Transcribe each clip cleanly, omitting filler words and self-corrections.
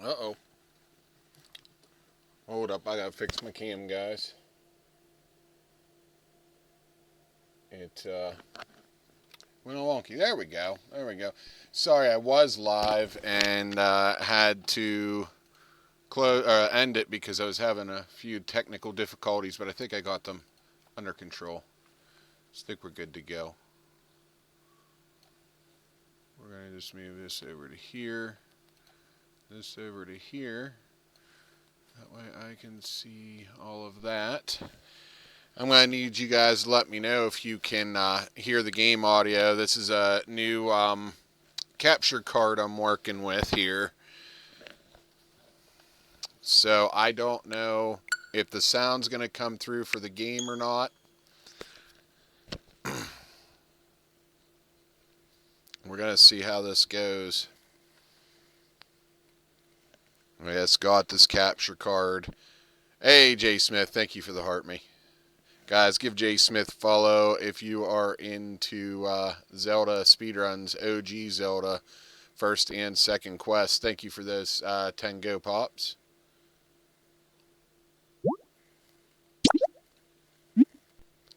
Uh-oh. Hold up, I gotta fix my cam, guys. It went all wonky. There we go. There we go. Sorry, I was live and had to end it because I was having a few technical difficulties, but I think I got them under control. I think we're good to go. We're going to just move this over to here, this over to here. That way I can see all of that. I'm going to need you guys to let me know if you can hear the game audio. This is a new capture card I'm working with here. So I don't know if the sound's going to come through for the game or not. We're going to see how this goes. I just got this capture card. Hey, Jay Smith, thank you for the heart me. Guys, give Jay Smith a follow if you are into Zelda speedruns, OG Zelda, first and second quest. Thank you for those 10 go pops.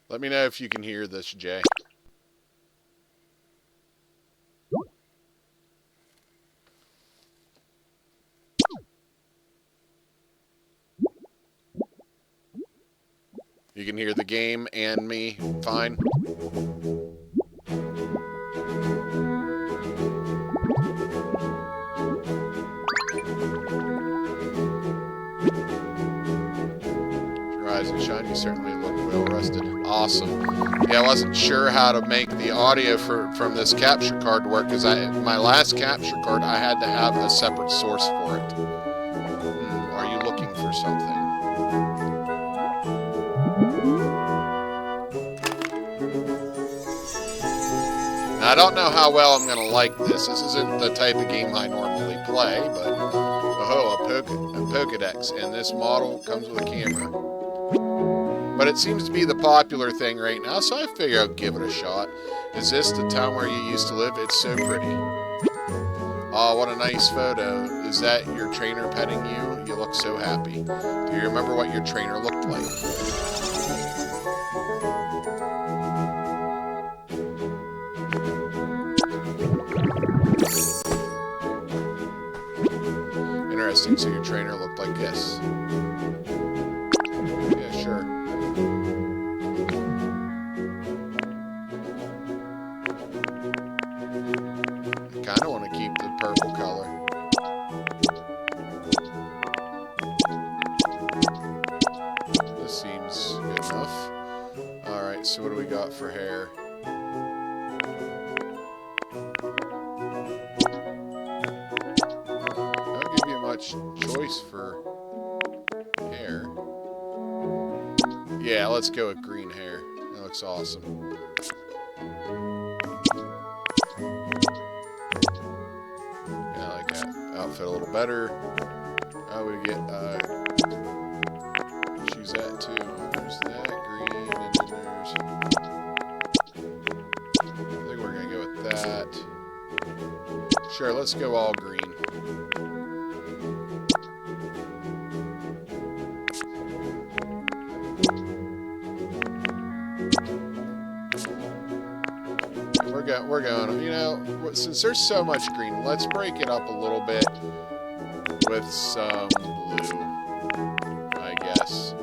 Let me know if you can hear this, Jay. You can hear the game and me fine. Rise and shine, you certainly look well rested. Awesome. Yeah, I wasn't sure how to make the audio from this capture card work because my last capture card I had to have a separate source for it. Are you looking for something? Now, I don't know how well I'm going to like this. This isn't the type of game I normally play, but a Pokedex, and this model comes with a camera. But it seems to be the popular thing right now, so I figure I'll give it a shot. Is this the town where you used to live? It's so pretty. Oh, what a nice photo. Is that your trainer petting you? You look so happy. Do you remember what your trainer looked like? Interesting, so your trainer looked like this. Yeah, sure. I kind of want to keep the purple color. This seems good enough. Alright, so what do we got for hair? Choice for hair. Yeah, let's go with green hair. That looks awesome. Yeah, I like that outfit a little better. Oh, we get choose that too. There's that green, and then there's. I think we're gonna go with that. Sure, let's go all green. We're going, you know, since there's so much green, let's break it up a little bit with some blue, I guess.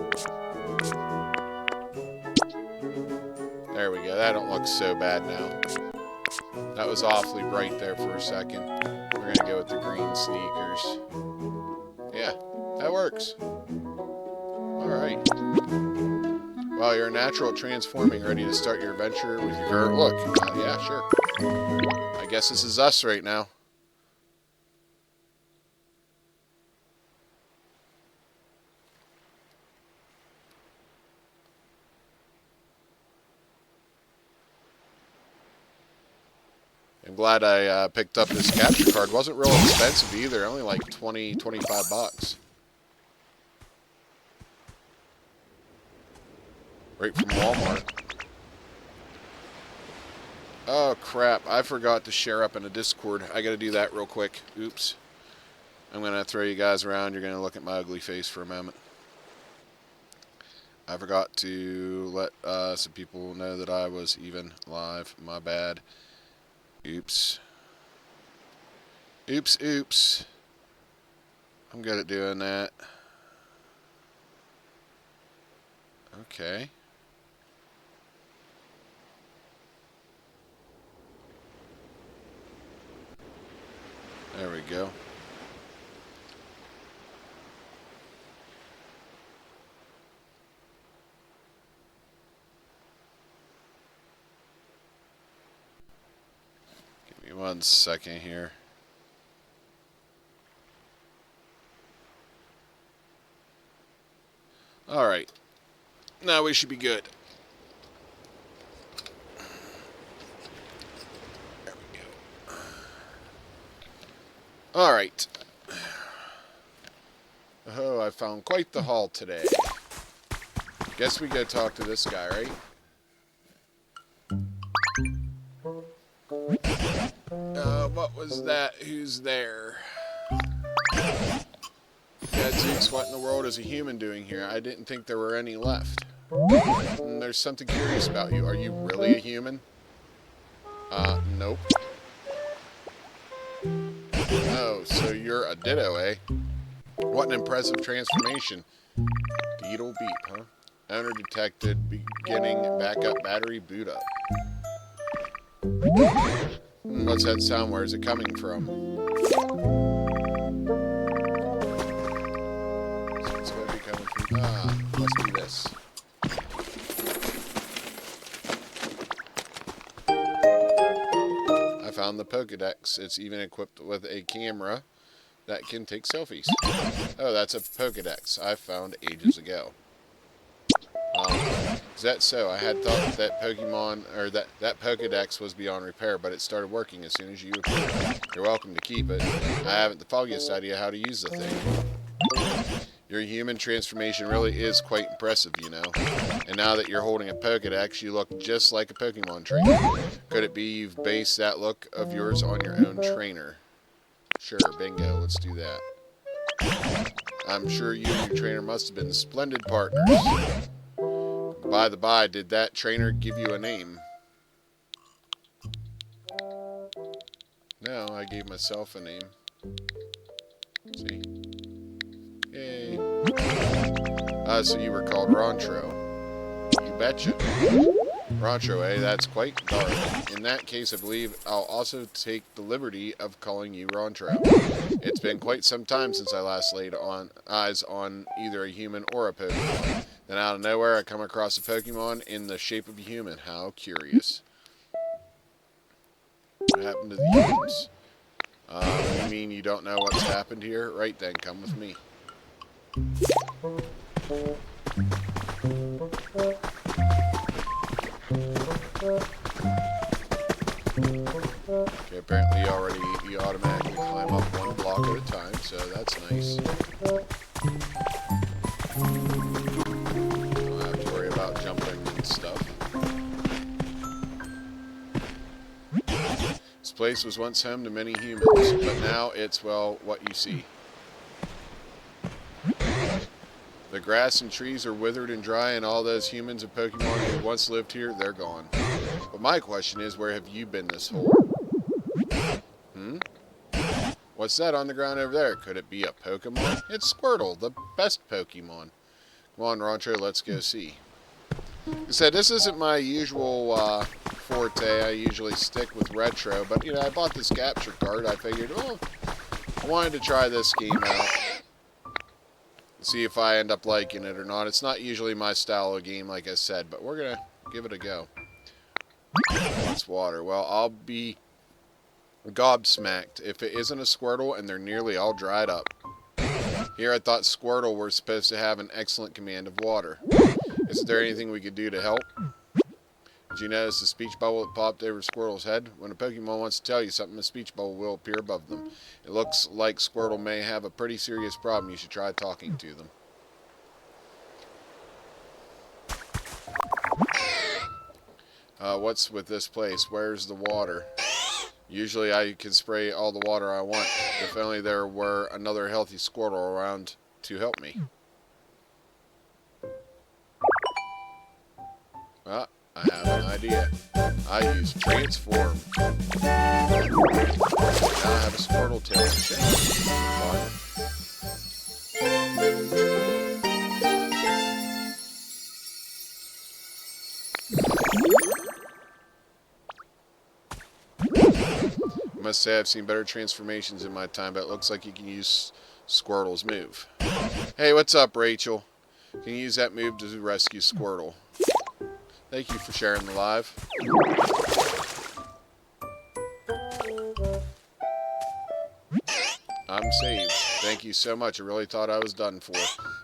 There we go. That don't look so bad now. That was awfully bright there for a second. We're going to go with the green sneakers. Yeah, that works. All right. Well, you're a natural at transforming, ready to start your adventure with your girl. Look, yeah, sure. I guess this is us right now. I'm glad I picked up this capture card. Wasn't real expensive either, only like 20, 25 bucks. Right from Walmart. Oh, crap. I forgot to share up in a Discord. I gotta do that real quick. Oops. I'm going to throw you guys around. You're going to look at my ugly face for a moment. I forgot to let some people know that I was even live. My bad. Oops. Oops, oops. I'm good at doing that. Okay. There we go. Give me 1 second here. Alright. Now we should be good. There we go. Alright. Oh, I found quite the haul today. Guess we go talk to this guy, right? What was that? Who's there? Gadzooks, what in the world is a human doing here? I didn't think there were any left. There's something curious about you. Are you really a human? Nope. Oh, so you're a ditto, eh? What an impressive transformation. Beetle beep, huh? Owner detected. Beginning backup battery boot up. What's that sound? Where is it coming from? So it's going to be coming from... Ah, must be this. I found the Pokedex. It's even equipped with a camera that can take selfies. Oh, that's a Pokedex I found ages ago. Is that so? I had thought that Pokemon, or that Pokedex was beyond repair, but it started working as soon as you appeared. You're welcome to keep it. I haven't the foggiest idea how to use the thing. Your human transformation really is quite impressive, you know. And now that you're holding a Pokedex, you look just like a Pokemon trainer. Could it be you've based that look of yours on your own trainer? Sure, bingo, let's do that. I'm sure you and your trainer must have been splendid partners. By the by, did that trainer give you a name? No, I gave myself a name. See? Yay. So you were called Rontro. You betcha. Rontro, eh? That's quite dark. In that case, I believe I'll also take the liberty of calling you Rontro. It's been quite some time since I last laid eyes on either a human or a Pokemon. Then out of nowhere, I come across a Pokemon in the shape of a human. How curious. What happened to the humans? You mean you don't know what's happened here? Right then, come with me. Okay, apparently you automatically climb up 1 block at a time, so that's nice. Don't have to worry about jumping and stuff. This place was once home to many humans, but now it's, well, what you see. The grass and trees are withered and dry, and all those humans and Pokemon who once lived here, they're gone. But my question is, where have you been this whole... What's that on the ground over there? Could it be a Pokemon? It's Squirtle, the best Pokemon. Come on, Rontro, let's go see. Like I said, this isn't my usual forte. I usually stick with retro, but, you know, I bought this capture card. I figured, well, I wanted to try this game out. See if I end up liking it or not. It's not usually my style of game, like I said, but we're going to give it a go. It's water. Well, I'll be gobsmacked if it isn't a Squirtle and they're nearly all dried up. Here I thought Squirtle were supposed to have an excellent command of water. Is there anything we could do to help? Did you notice the speech bubble that popped over Squirtle's head? When a Pokemon wants to tell you something, a speech bubble will appear above them. It looks like Squirtle may have a pretty serious problem. You should try talking to them. What's with this place? Where's the water? Usually I can spray all the water I want. If only there were another healthy Squirtle around to help me. Well, I have an idea. I use transform. Now I have a Squirtle tail to change. Fun. I must say I've seen better transformations in my time, but it looks like you can use Squirtle's move. Hey, what's up, Rachel? Can you use that move to rescue Squirtle? Thank you for sharing the live. I'm saved. Thank you so much. I really thought I was done for.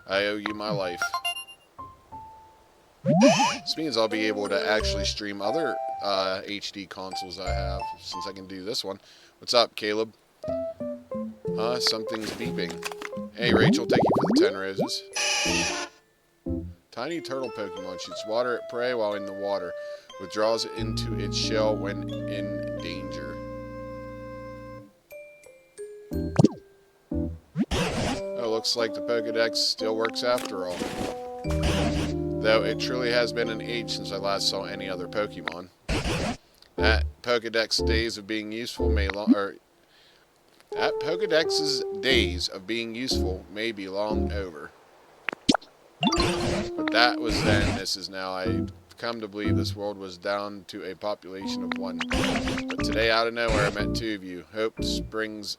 I owe you my life. This means I'll be able to actually stream other HD consoles I have, since I can do this one. What's up, Caleb? Something's beeping. Hey, Rachel, thank you for the 10 roses. Tiny turtle Pokemon shoots water at prey while in the water. Withdraws it into its shell when in danger. Oh, looks like the Pokedex still works after all. Though it truly has been an age since I last saw any other Pokemon. That Pokedex days of being useful may that Pokedex's days of being useful may be long over. But that was then, this is now. I've come to believe this world was down to a population of 1. But today, out of nowhere, I met 2 of you. Hope springs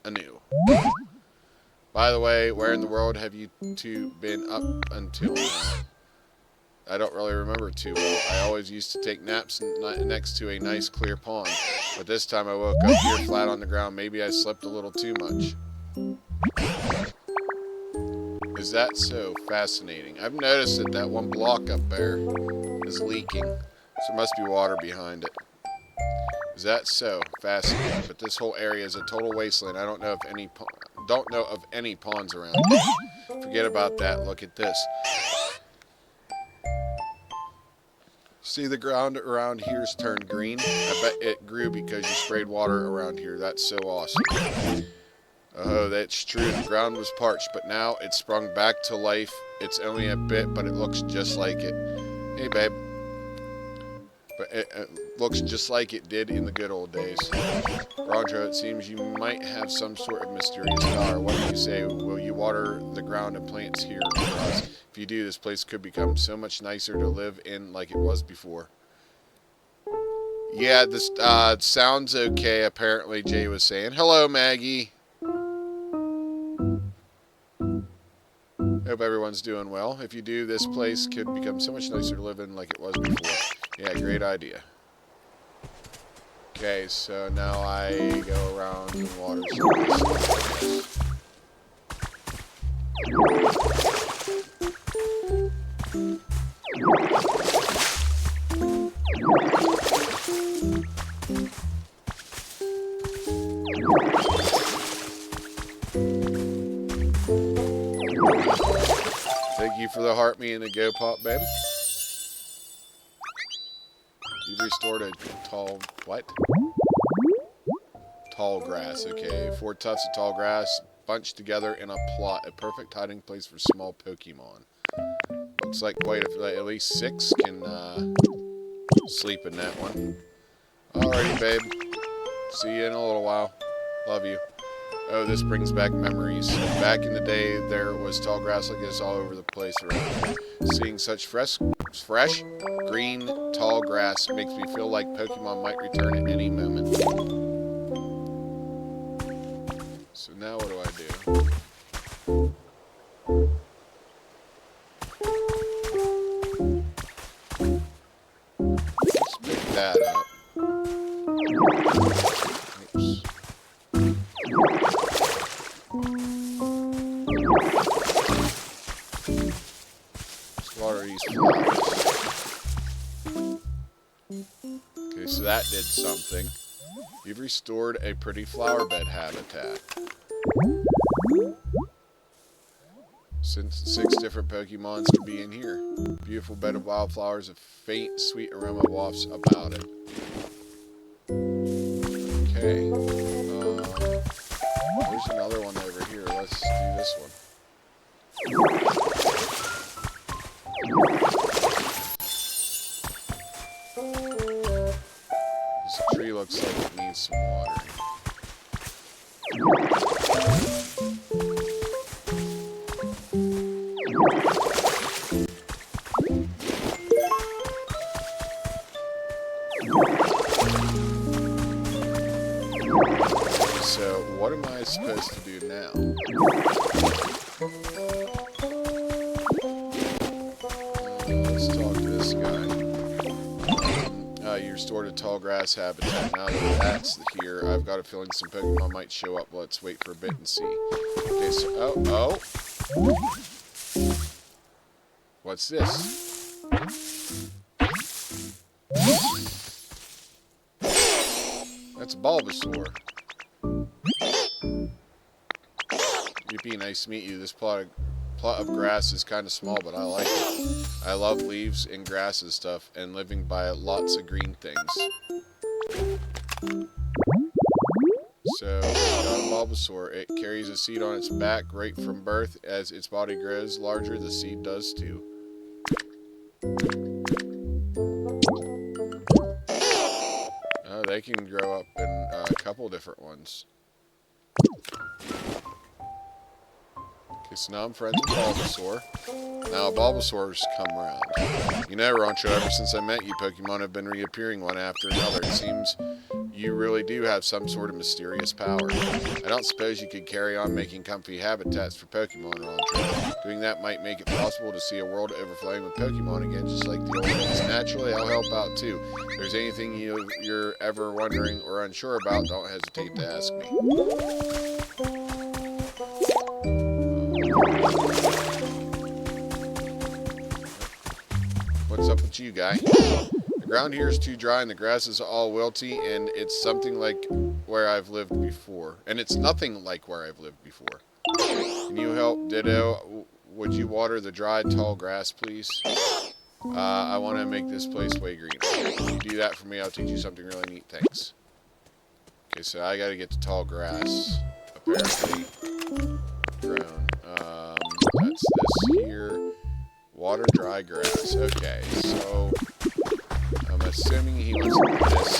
anew. By the way, where in the world have you 2 been up until now? I don't really remember too well. I always used to take naps next to a nice clear pond. But this time I woke up here flat on the ground. Maybe I slept a little too much. Is that so fascinating? I've noticed that that one block up there is leaking. So there must be water behind it. Is that so fascinating? But this whole area is a total wasteland. I don't know of any ponds around here. Forget about that. Look at this. See, the ground around here's turned green. I bet it grew because you sprayed water around here. That's so awesome. Oh, that's true. The ground was parched, but now it's sprung back to life. It's only a bit, but it looks just like it. Hey, babe. But it looks just like it did in the good old days. Roger, it seems you might have some sort of mysterious power. What do you say? Will you water the ground and plants here for us? If you do, this place could become so much nicer to live in like it was before. Yeah, this sounds okay, apparently, Jay was saying. Hello, Maggie. Hope everyone's doing well. If you do, this place could become so much nicer to live in like it was before. Yeah, great idea. Okay, so now I go around and water some of this stuff. Thank you for the heart me and the go pop, babe. You've restored a tall, what? Tall grass, okay. 4 tufts of tall grass bunched together in a plot. A perfect hiding place for small Pokemon. Looks like at least 6 can sleep in that one. Alrighty, babe. See you in a little while. Love you. Oh, this brings back memories. Back in the day, there was tall grass like this all over the place around here. Seeing such fresh, green, tall grass makes me feel like Pokemon might return at any moment. So now what do I do? Let's pick that up. Oops. Water these flowers. Okay, so that did something. You've restored a pretty flower bed habitat. Since 6 different Pokemons can be in here. Beautiful bed of wildflowers, a faint, sweet aroma wafts about it. Okay. There's another one over here. Let's do this one. This tree looks like it needs some water. So, what am I supposed to do now? Let's talk to this guy. You restored a tall grass habitat. Now that that's here, I've got a feeling some Pokemon might show up. Let's wait for a bit and see. Okay, so, oh. What's this? That's a Bulbasaur. Yippee, nice to meet you. This plot of grass is kind of small, but I like it. I love leaves and grass and stuff, and living by lots of green things. So, got a Bulbasaur. It carries a seed on its back right from birth. As its body grows larger, the seed does too. Oh, they can grow up in a couple different ones. Okay, so now I'm friends with Bulbasaur. Now Bulbasaur's come around. You know, Rancho, ever since I met you, Pokemon have been reappearing one after another. It seems you really do have some sort of mysterious power. I don't suppose you could carry on making comfy habitats for Pokemon, Rancho. Doing that might make it possible to see a world overflowing with Pokemon again, just like the old days. Naturally, I'll help out too. If there's anything you're ever wondering or unsure about, don't hesitate to ask me. What's up with you, guy? The ground here is too dry and the grass is all wilty, and it's something like where I've lived before. And it's nothing like where I've lived before. Can you help, Ditto? Would you water the dry, tall grass, please? I want to make this place way greener. If you do that for me, I'll teach you something really neat. Thanks. Okay, so I gotta get the tall grass. Apparently grown. That's this here. Water dry grass. Okay, so I'm assuming he wants this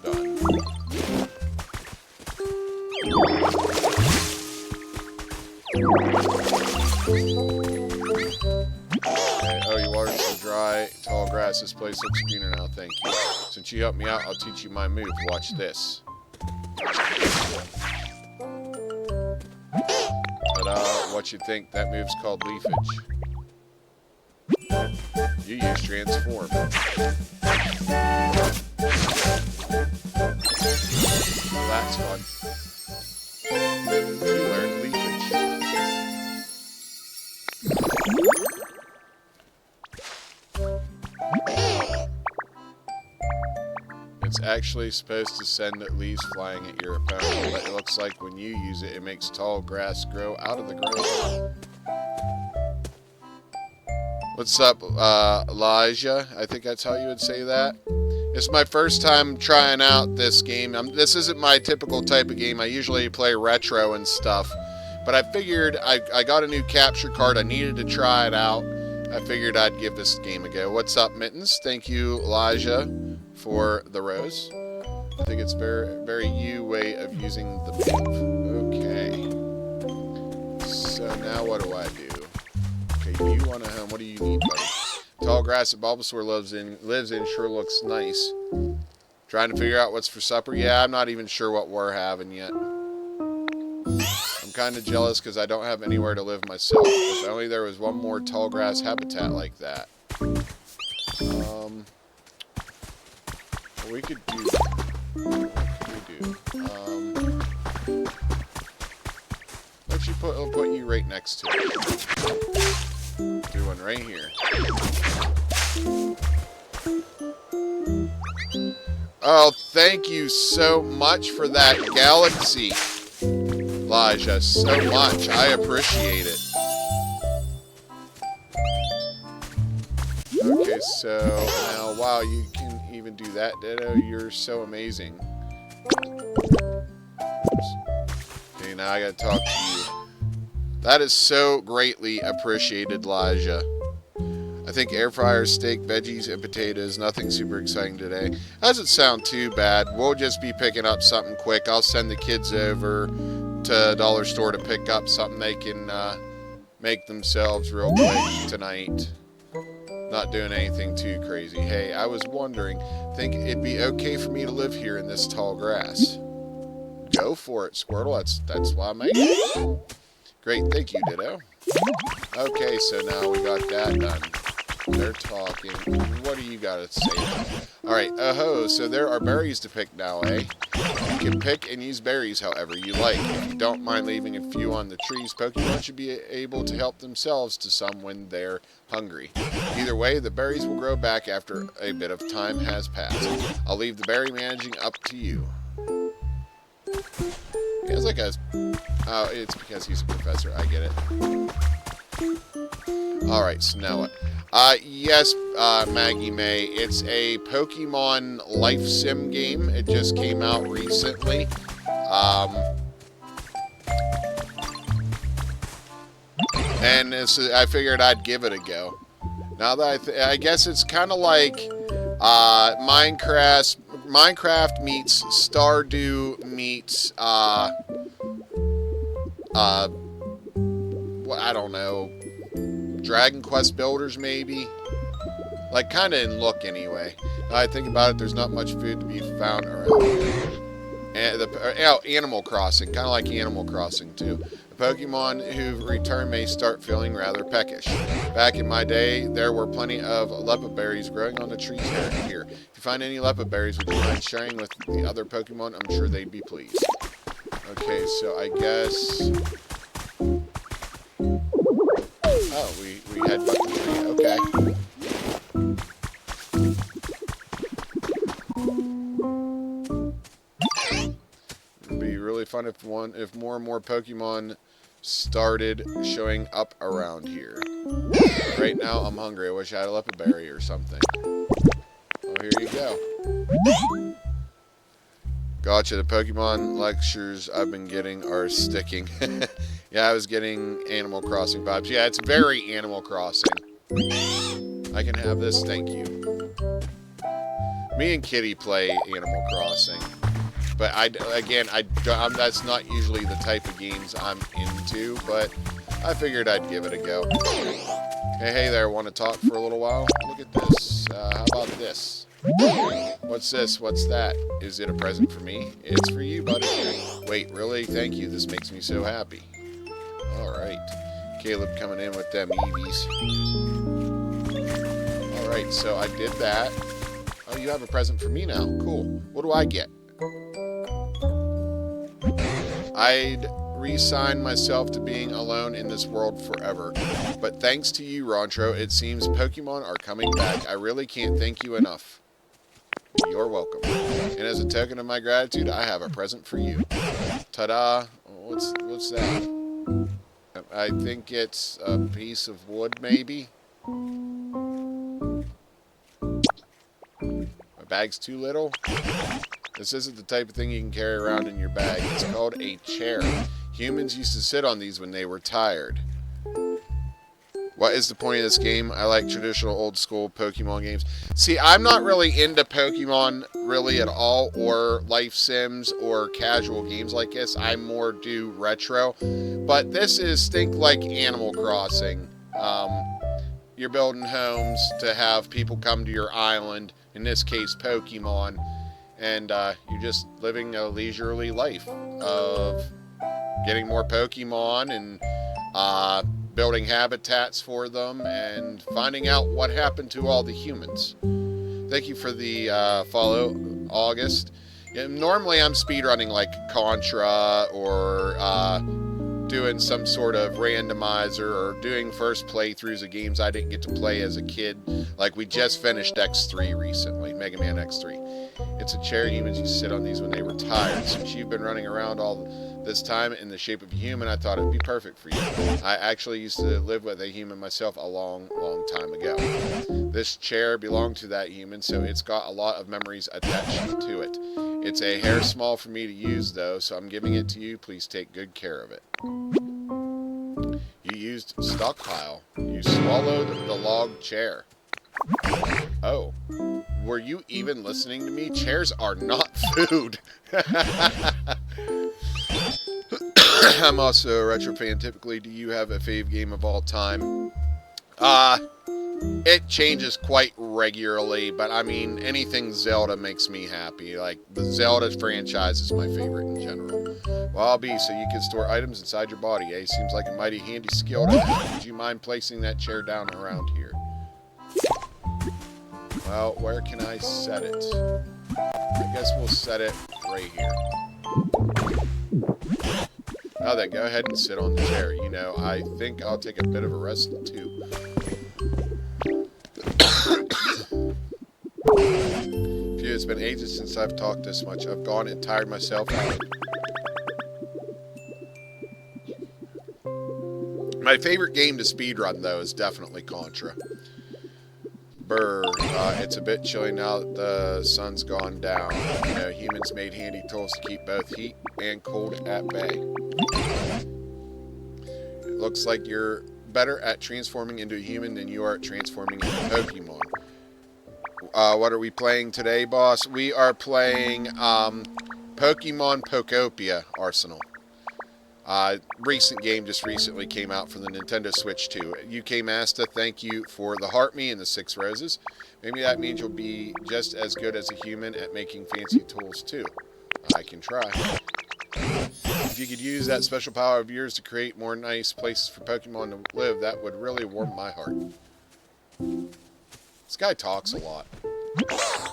done. Okay, oh, you watered some dry, tall grass. This place looks greener now, thank you. Since you helped me out, I'll teach you my move. Watch this. Ta-da, what you think? That move's called leafage. You use transform. Well, that's fun. You learned leafage. It's actually supposed to send leaves flying at your opponent, but it looks like when you use it, it makes tall grass grow out of the ground. What's up, Elijah? I think that's how you would say that. It's my first time trying out this game. This isn't my typical type of game. I usually play retro and stuff. But I figured I got a new capture card. I needed to try it out. I figured I'd give this game a go. What's up, Mittens? Thank you, Elijah, for the rose. I think it's very, very you way of using the move. Okay. So now what do I do? Okay, you want a home. What do you need, buddy? Tall grass that Bulbasaur lives in sure looks nice. Trying to figure out what's for supper? Yeah, I'm not even sure what we're having yet. I'm kind of jealous because I don't have anywhere to live myself. If only there was one more tall grass habitat like that. We could do... What could we do? Let's put you right next to it. Do one right here. Oh, thank you so much for that galaxy, Elijah. So much. I appreciate it. Okay, so now, wow, you can even do that, Ditto. You're so amazing. Okay, now I gotta talk to you. That is so greatly appreciated, Elijah. I think air fryer, steak, veggies, and potatoes. Nothing super exciting today. Doesn't sound too bad. We'll just be picking up something quick. I'll send the kids over to Dollar Store to pick up something they can make themselves real quick tonight. Not doing anything too crazy. Hey, I was wondering, think it'd be okay for me to live here in this tall grass? Go for it, Squirtle. That's why I'm here. Great, thank you, Ditto. Okay, so now we got that done. They're talking. What do you got to say? Alright, so there are berries to pick now, eh? You can pick and use berries however you like. If you don't mind leaving a few on the trees, Pokemon should be able to help themselves to some when they're hungry. Either way, the berries will grow back after a bit of time has passed. I'll leave the berry managing up to you. He has like a... Oh, it's because he's a professor. I get it. Alright, so now what? Yes, Maggie May. It's a Pokemon Life Sim game. It just came out recently. And I figured I'd give it a go. Now that I guess it's kind of like Minecraft meets Stardew meets I don't know, Dragon Quest Builders maybe, like kind of in look anyway. Now I think about it, there's not much food to be found around here. And Animal Crossing, kind of like Animal Crossing too. The Pokemon who return may start feeling rather peckish. Back in my day, there were plenty of lepid berries growing on the trees here. If you find any lepid berries, would you mind sharing with the other Pokemon? I'm sure they'd be pleased. Okay, so I guess... Oh, we had bucket tree. Okay. It'd be really fun if more and more Pokemon started showing up around here. Right now, I'm hungry. I wish I had a lepid berry or something. Oh, here you go. Gotcha. The Pokemon lectures I've been getting are sticking. Yeah, I was getting Animal Crossing vibes. Yeah, it's very Animal Crossing. I can have this, thank you. Me and Kitty play Animal Crossing. But that's not usually the type of games I'm into, but I figured I'd give it a go. Hey there, want to talk for a little while? Look at this. How about this? What's this? What's that? Is it a present for me? It's for you, buddy. Wait, really? Thank you. This makes me so happy. Alright. Caleb coming in with them Eevees. Alright, so I did that. Oh, you have a present for me now. Cool. What do I get? I'd resign myself to being alone in this world forever. But thanks to you, Rontro, it seems Pokemon are coming back. I really can't thank you enough. You're welcome. And as a token of my gratitude, I have a present for you. Ta-da! What's that? I think it's a piece of wood, maybe? My bag's too little? This isn't the type of thing you can carry around in your bag. It's called a chair. Humans used to sit on these when they were tired. What is the point of this game? I like traditional old school Pokemon games. See, I'm not really into Pokemon really at all, or Life Sims, or casual games like this. I more do retro. But this is think like Animal Crossing. You're building homes to have people come to your island, in this case Pokemon, and you're just living a leisurely life of getting more Pokemon and building habitats for them and finding out what happened to all the humans. Thank you for the follow, August. Yeah, normally I'm speedrunning like Contra or doing some sort of randomizer or doing first playthroughs of games I didn't get to play as a kid. Like we just finished X3 recently. Mega Man X3. It's a chair. Humans used to sit on these when they were tired. Since you've been running around all this time in the shape of a human, I thought it'd be perfect for you. I actually used to live with a human myself a long, long time ago. This chair belonged to that human, so it's got a lot of memories attached to it. It's a hair small for me to use, though, so I'm giving it to you. Please take good care of it. You used stockpile. You swallowed the log chair. Oh. Were you even listening to me? Chairs are not food. I'm also a retro fan. Typically, do you have a fave game of all time? It changes quite regularly, but I mean, anything Zelda makes me happy. Like, the Zelda franchise is my favorite in general. Well, I'll be, so you can store items inside your body, eh? Seems like a mighty handy skill to have. Would you mind placing that chair down around here? Well, where can I set it? I guess we'll set it right here. Now then, go ahead and sit on the chair. You know, I think I'll take a bit of a rest, too. Phew, it's been ages since I've talked this much. I've gone and tired myself out. My favorite game to speedrun, though, is definitely Contra. Brr, it's a bit chilly now that the sun's gone down. You know, humans made handy tools to keep both heat and cold at bay. It looks like you're better at transforming into a human than you are at transforming into Pokemon. What are we playing today, boss? We are playing Pokemon Pokopia Arsenal. Recent game just recently came out for the Nintendo Switch 2. UK Master, thank you for the heart me and the 6 roses. Maybe that means you'll be just as good as a human at making fancy tools too. I can try. If you could use that special power of yours to create more nice places for Pokemon to live, that would really warm my heart. This guy talks a lot.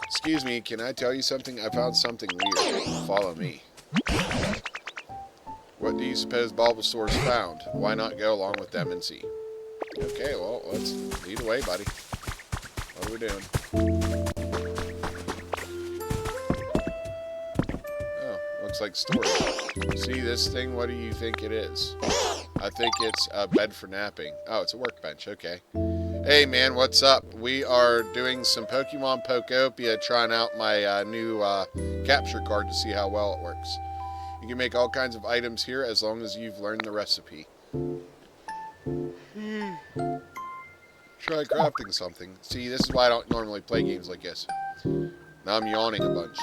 Excuse me, can I tell you something? I found something weird. Follow me. What do you suppose Bulbasaur's found? Why not go along with them and see? Okay, well, let's lead the way, buddy. What are we doing? Oh, looks like storage. See this thing? What do you think it is? I think it's a bed for napping. Oh, it's a workbench. Okay. Hey, man, what's up? We are doing some Pokemon Pokopia, trying out my new capture card to see how well it works. You can make all kinds of items here as long as you've learned the recipe. Try crafting something. See, this is why I don't normally play games like this. Now I'm yawning a bunch.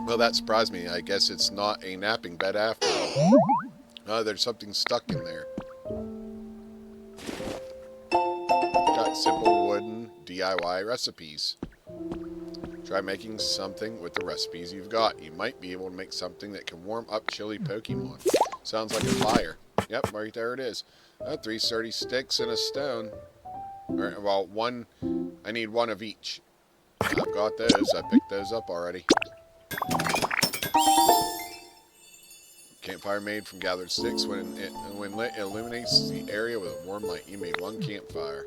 Well, that surprised me. I guess it's not a napping bed after all. Oh, there's something stuck in there. Got simple wooden DIY recipes. Try making something with the recipes you've got. You might be able to make something that can warm up chilly Pokemon. Sounds like a fire. Yep, right there it is. 3 sturdy sticks and a stone. Or, well, one. I need one of each. I've got those. I picked those up already. Campfire made from gathered sticks. When lit, it illuminates the area with a warm light. You made one campfire.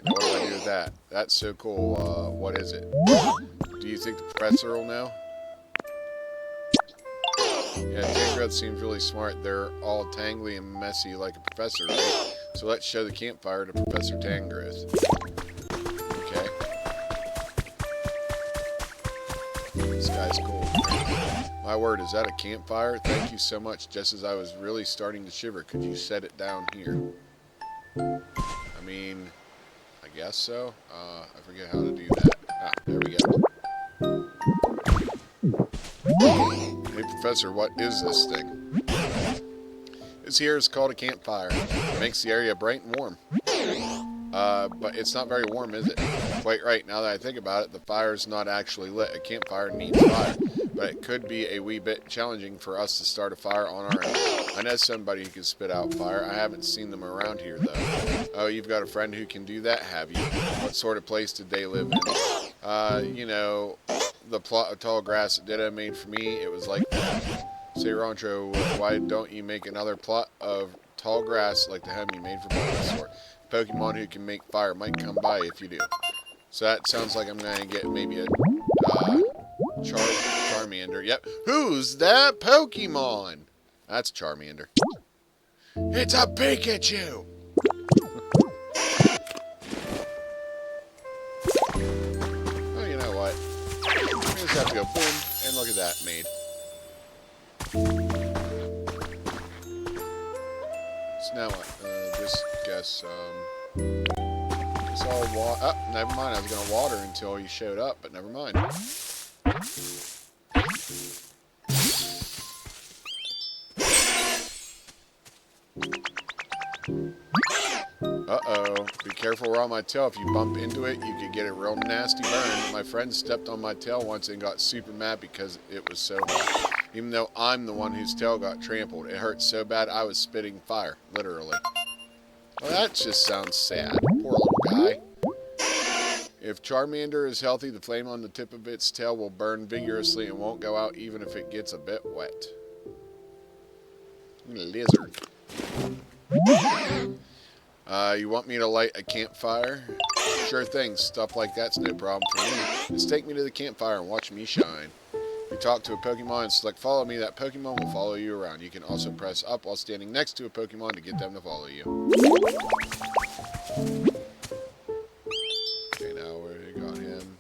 What do I do with that? That's so cool. What is it? Do you think the professor will know? Yeah, Tangrowth seems really smart. They're all tangly and messy like a professor, right? So let's show the campfire to Professor Tangrowth. Okay. This guy's cool. My word, is that a campfire? Thank you so much. Just as I was really starting to shiver, could you set it down here? I mean, I guess so. I forget how to do that. Ah, there we go. Hey, Professor, what is this thing? This here is called a campfire. It makes the area bright and warm. But it's not very warm, is it? Quite right. Now that I think about it, the fire's not actually lit. A campfire needs fire. But it could be a wee bit challenging for us to start a fire on our own. I know somebody who can spit out fire. I haven't seen them around here, though. Oh, you've got a friend who can do that, have you? What sort of place did they live in? You know, the plot of tall grass that Ditto made for me, it was like that. Say, Rantro, why don't you make another plot of tall grass like the home you made for Bulbasaur? Pokemon who can make fire might come by if you do. So that sounds like I'm going to get maybe a Charmander. Yep. Who's that Pokemon? That's Charmander. It's a Pikachu! Oh, you know what? I just have to go boom, and look at that made. So now what? Just guess, it's all oh, never mind. I was going to water until you showed up, but never mind. Uh-oh. Be careful around my tail. If you bump into it, you could get a real nasty burn. My friend stepped on my tail once and got super mad because it was so hot. Even though I'm the one whose tail got trampled. It hurt so bad I was spitting fire. Literally. Well, that just sounds sad. Poor little guy. If Charmander is healthy, the flame on the tip of its tail will burn vigorously and won't go out even if it gets a bit wet. Lizard. You want me to light a campfire? Sure thing. Stuff like that's no problem for me. Just take me to the campfire and watch me shine. If you talk to a Pokemon and select follow me, that Pokemon will follow you around. You can also press up while standing next to a Pokemon to get them to follow you. Okay, now we got him.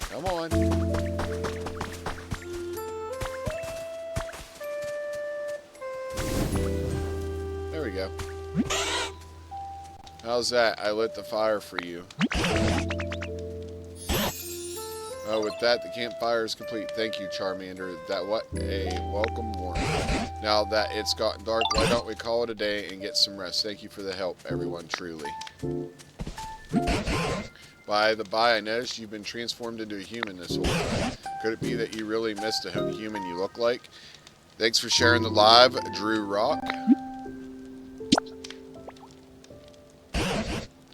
Come on. There we go. How's that? I lit the fire for you. Oh, with that, the campfire is complete. Thank you, Charmander. What a welcome warmth. Now that it's gotten dark, why don't we call it a day and get some rest? Thank you for the help, everyone, truly. By the by, I noticed you've been transformed into a human this whole time. Could it be that you really missed the human you look like? Thanks for sharing the live, Drew Rock.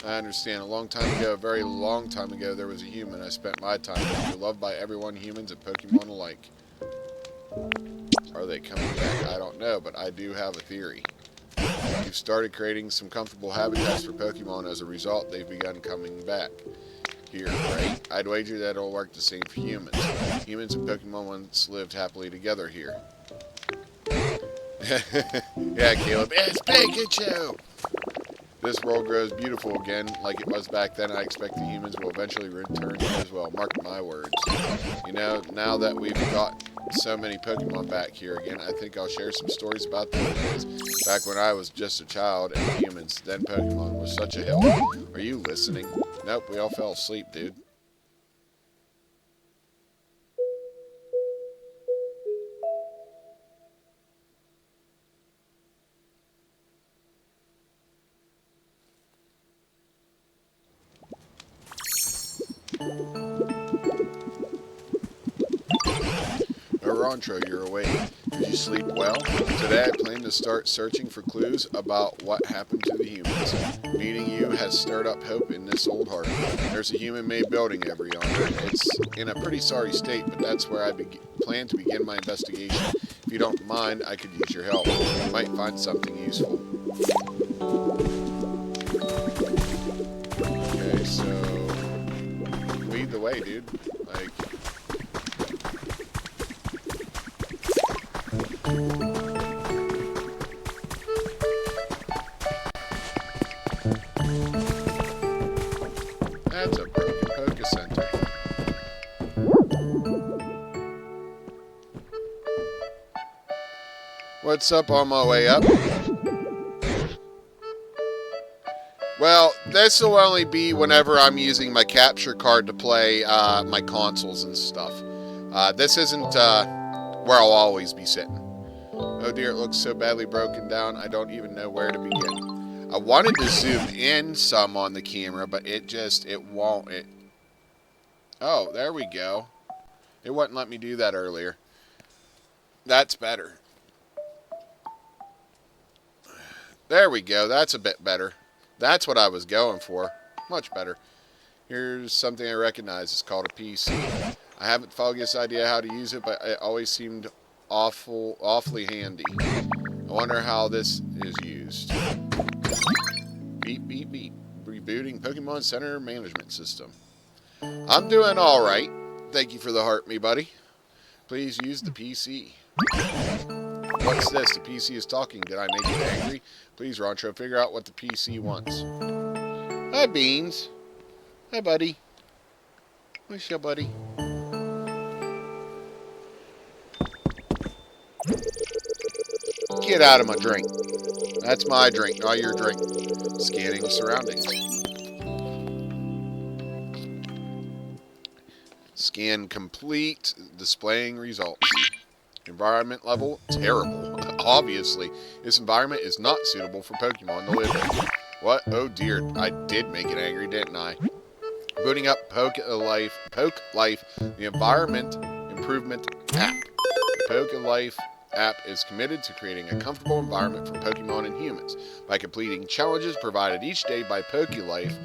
I understand. A long time ago, a very long time ago, there was a human I spent my time with. You're loved by everyone, humans and Pokemon alike. Are they coming back? I don't know, but I do have a theory. You've started creating some comfortable habitats for Pokemon. As a result, they've begun coming back here, right? I'd wager that it'll work the same for humans. Humans and Pokemon once lived happily together here. Yeah, Caleb. It's Pikachu! This world grows beautiful again, like it was back then. I expect the humans will eventually return here as well. Mark my words. You know, now that we've got so many Pokemon back here again, I think I'll share some stories about the old days. Back when I was just a child and humans, then Pokemon was such a help. Are you listening? Nope, we all fell asleep, dude. Rantro, you're awake. Did you sleep well? Today I plan to start searching for clues about what happened to the humans. Meeting you has stirred up hope in this old heart. There's a human-made building over yonder. It's in a pretty sorry state, but that's where I plan to begin my investigation. If you don't mind, I could use your help. You might find something useful. Okay, so lead the way, dude. Like, that's a broken Poké Center. What's up on my way up? Well, this will only be whenever I'm using my capture card to play my consoles and stuff. This isn't where I'll always be sitting. Oh dear, it looks so badly broken down, I don't even know where to begin. I wanted to zoom in some on the camera, but it won't. Oh, there we go. It wouldn't let me do that earlier. That's better. There we go, that's a bit better. That's what I was going for. Much better. Here's something I recognize. It's called a PC. I haven't foggiest idea how to use it, but it always seemed awfully handy. I wonder how this is used. Beep, beep, beep. Rebooting Pokemon Center Management System. I'm doing alright. Thank you for the heart, me buddy. Please use the PC. What's this? The PC is talking. Did I make it angry? Please, Roncho, figure out what the PC wants. Hi, Beans. Hi, buddy. What's your buddy? Get out of my drink. That's my drink, not your drink. Scanning surroundings. Scan complete. Displaying results. Environment level, terrible. Obviously, this environment is not suitable for Pokemon to live in. What? Oh dear, I did make it angry, didn't I? Booting up Poke Life, the Environment Improvement app. The Poke Life app is committed to creating a comfortable environment for Pokemon and humans. By completing challenges provided each day by Poke Life,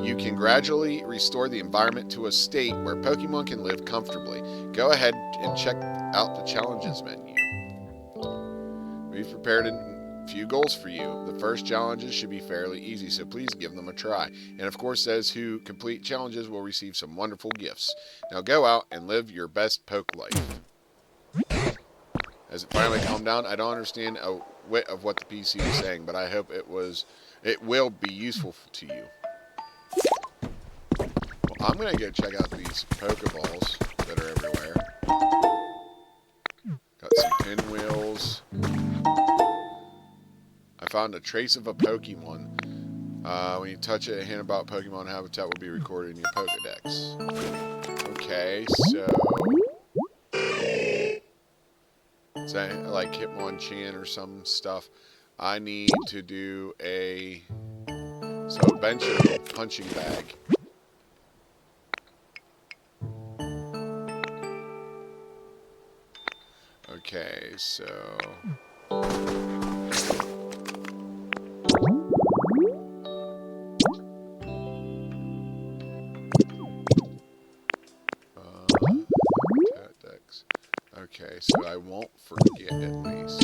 you can gradually restore the environment to a state where Pokemon can live comfortably. Go ahead and check out the challenges menu. We've prepared a few goals for you. The first challenges should be fairly easy, so please give them a try. And of course, those who complete challenges will receive some wonderful gifts. Now go out and live your best Poke life. As it finally calmed down, I don't understand a whit of what the PC was saying, but I hope it will be useful to you. I'm going to go check out these Pokeballs that are everywhere. Got some pinwheels. I found a trace of a Pokemon. When you touch it, a hint about Pokemon habitat will be recorded in your Pokedex. Okay, so... Is that like Hitmonchan or some stuff? I need to do a... So, bench and a punching bag. Okay, so... Okay, so I won't forget at least.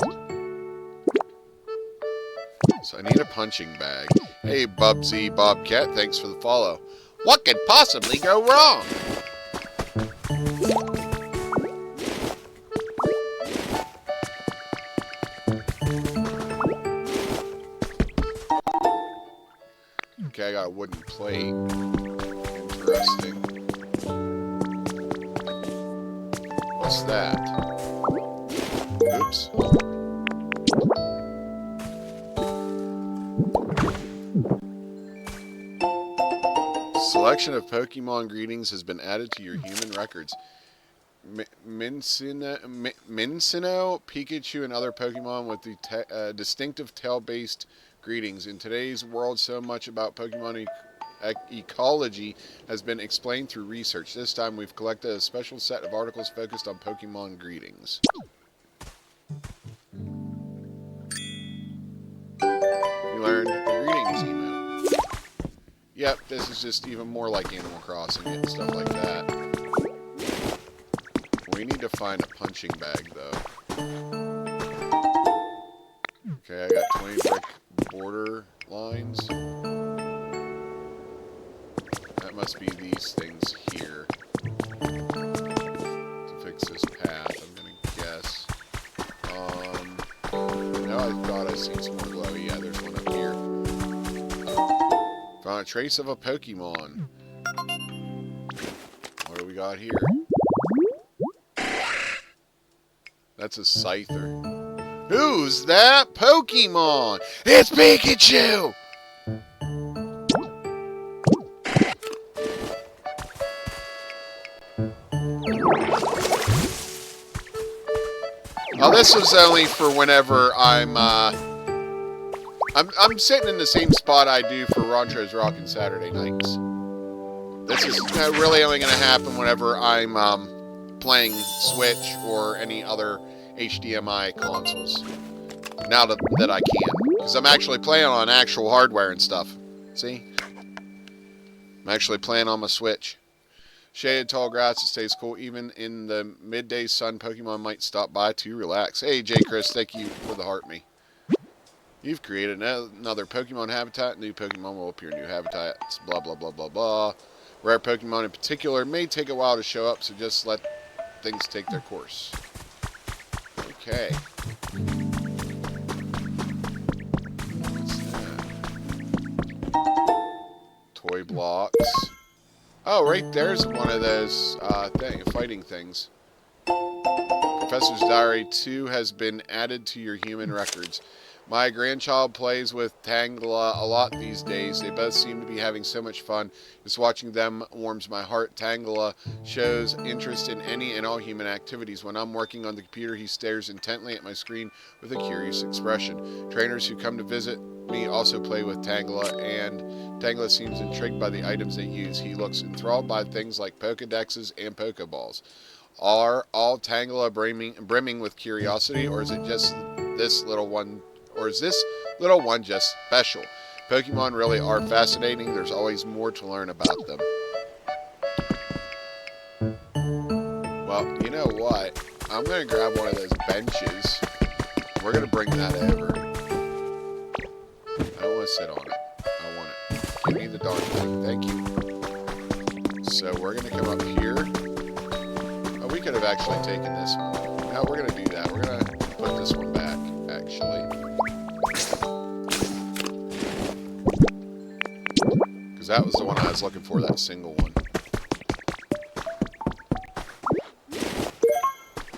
So I need a punching bag. Hey, Bubsy Bobcat, thanks for the follow. What could possibly go wrong? Okay, I got a wooden plate. Interesting. What's that? Oops. Selection of Pokemon greetings has been added to your human records. Mincino, Pikachu, and other Pokemon with the distinctive tail-based greetings. In today's world, so much about Pokemon ecology has been explained through research. This time we've collected a special set of articles focused on Pokemon greetings. You learned the greetings emote. Yep, this is just even more like Animal Crossing and stuff like that. We need to find a punching bag though. Okay, I got 20 brick border lines. That must be these things here to fix this path, I'm gonna guess. No, I thought I seen some more glowy. Yeah, there's one up here. Found a trace of a Pokemon. What do we got here? That's a Scyther. Who's that Pokemon? It's Pikachu! Oh, this was only for whenever I'm sitting in the same spot I do for Roncho's Rockin' Saturday nights. This is really only going to happen whenever I'm playing Switch or any other HDMI consoles. Now that I can. Because I'm actually playing on actual hardware and stuff. See? I'm actually playing on my Switch. Shaded tall grass, it stays cool. Even in the midday sun, Pokemon might stop by to relax. Hey, J. Chris, thank you for the heart me. You've created another Pokemon habitat. New Pokemon will appear in new habitats. Blah, blah, blah, blah, blah. Rare Pokemon in particular may take a while to show up, so just let things take their course. Okay. What's that? Toy blocks. Oh, right there's one of those fighting things. Professor's Diary 2 has been added to your human records. My grandchild plays with Tangela a lot these days. They both seem to be having so much fun. Just watching them warms my heart. Tangela shows interest in any and all human activities. When I'm working on the computer, he stares intently at my screen with a curious expression. Trainers who come to visit me also play with Tangela, and Tangela seems intrigued by the items they use. He looks enthralled by things like Pokedexes and Pokeballs. Are all Tangela brimming with curiosity, or is it just this little one? Or is this little one just special? Pokemon really are fascinating. There's always more to learn about them. Well, you know what? I'm going to grab one of those benches. We're going to bring that over. I don't want to sit on it. I want it. Give me the darn thing. Thank you. So we're going to come up here. Oh, we could have actually taken this one. No, we're going to do that. We're going to put this one back, actually. Because that was the one I was looking for, that single one.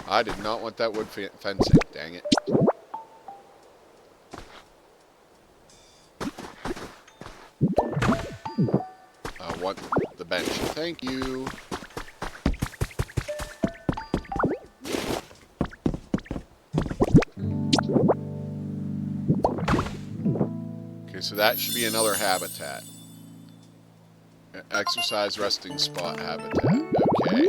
I did not want that wood fencing, dang it. I want the bench. Thank you. Okay, so that should be another habitat. Exercise resting spot habitat. Okay.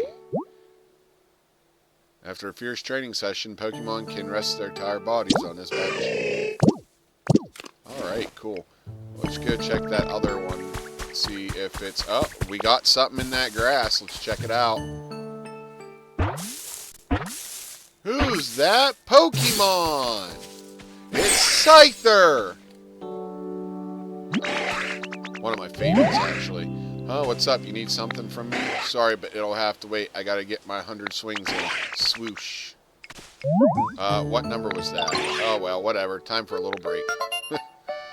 After a fierce training session, Pokemon can rest their tired bodies on this bench. Alright, cool. Let's go check that other one. See if it's... Oh, we got something in that grass. Let's check it out. Who's that Pokemon? It's Scyther! One of my favorites, actually. Oh, what's up? You need something from me? Sorry, but it'll have to wait. I gotta get my 100 swings in. Swoosh. What number was that? Oh, well, whatever. Time for a little break.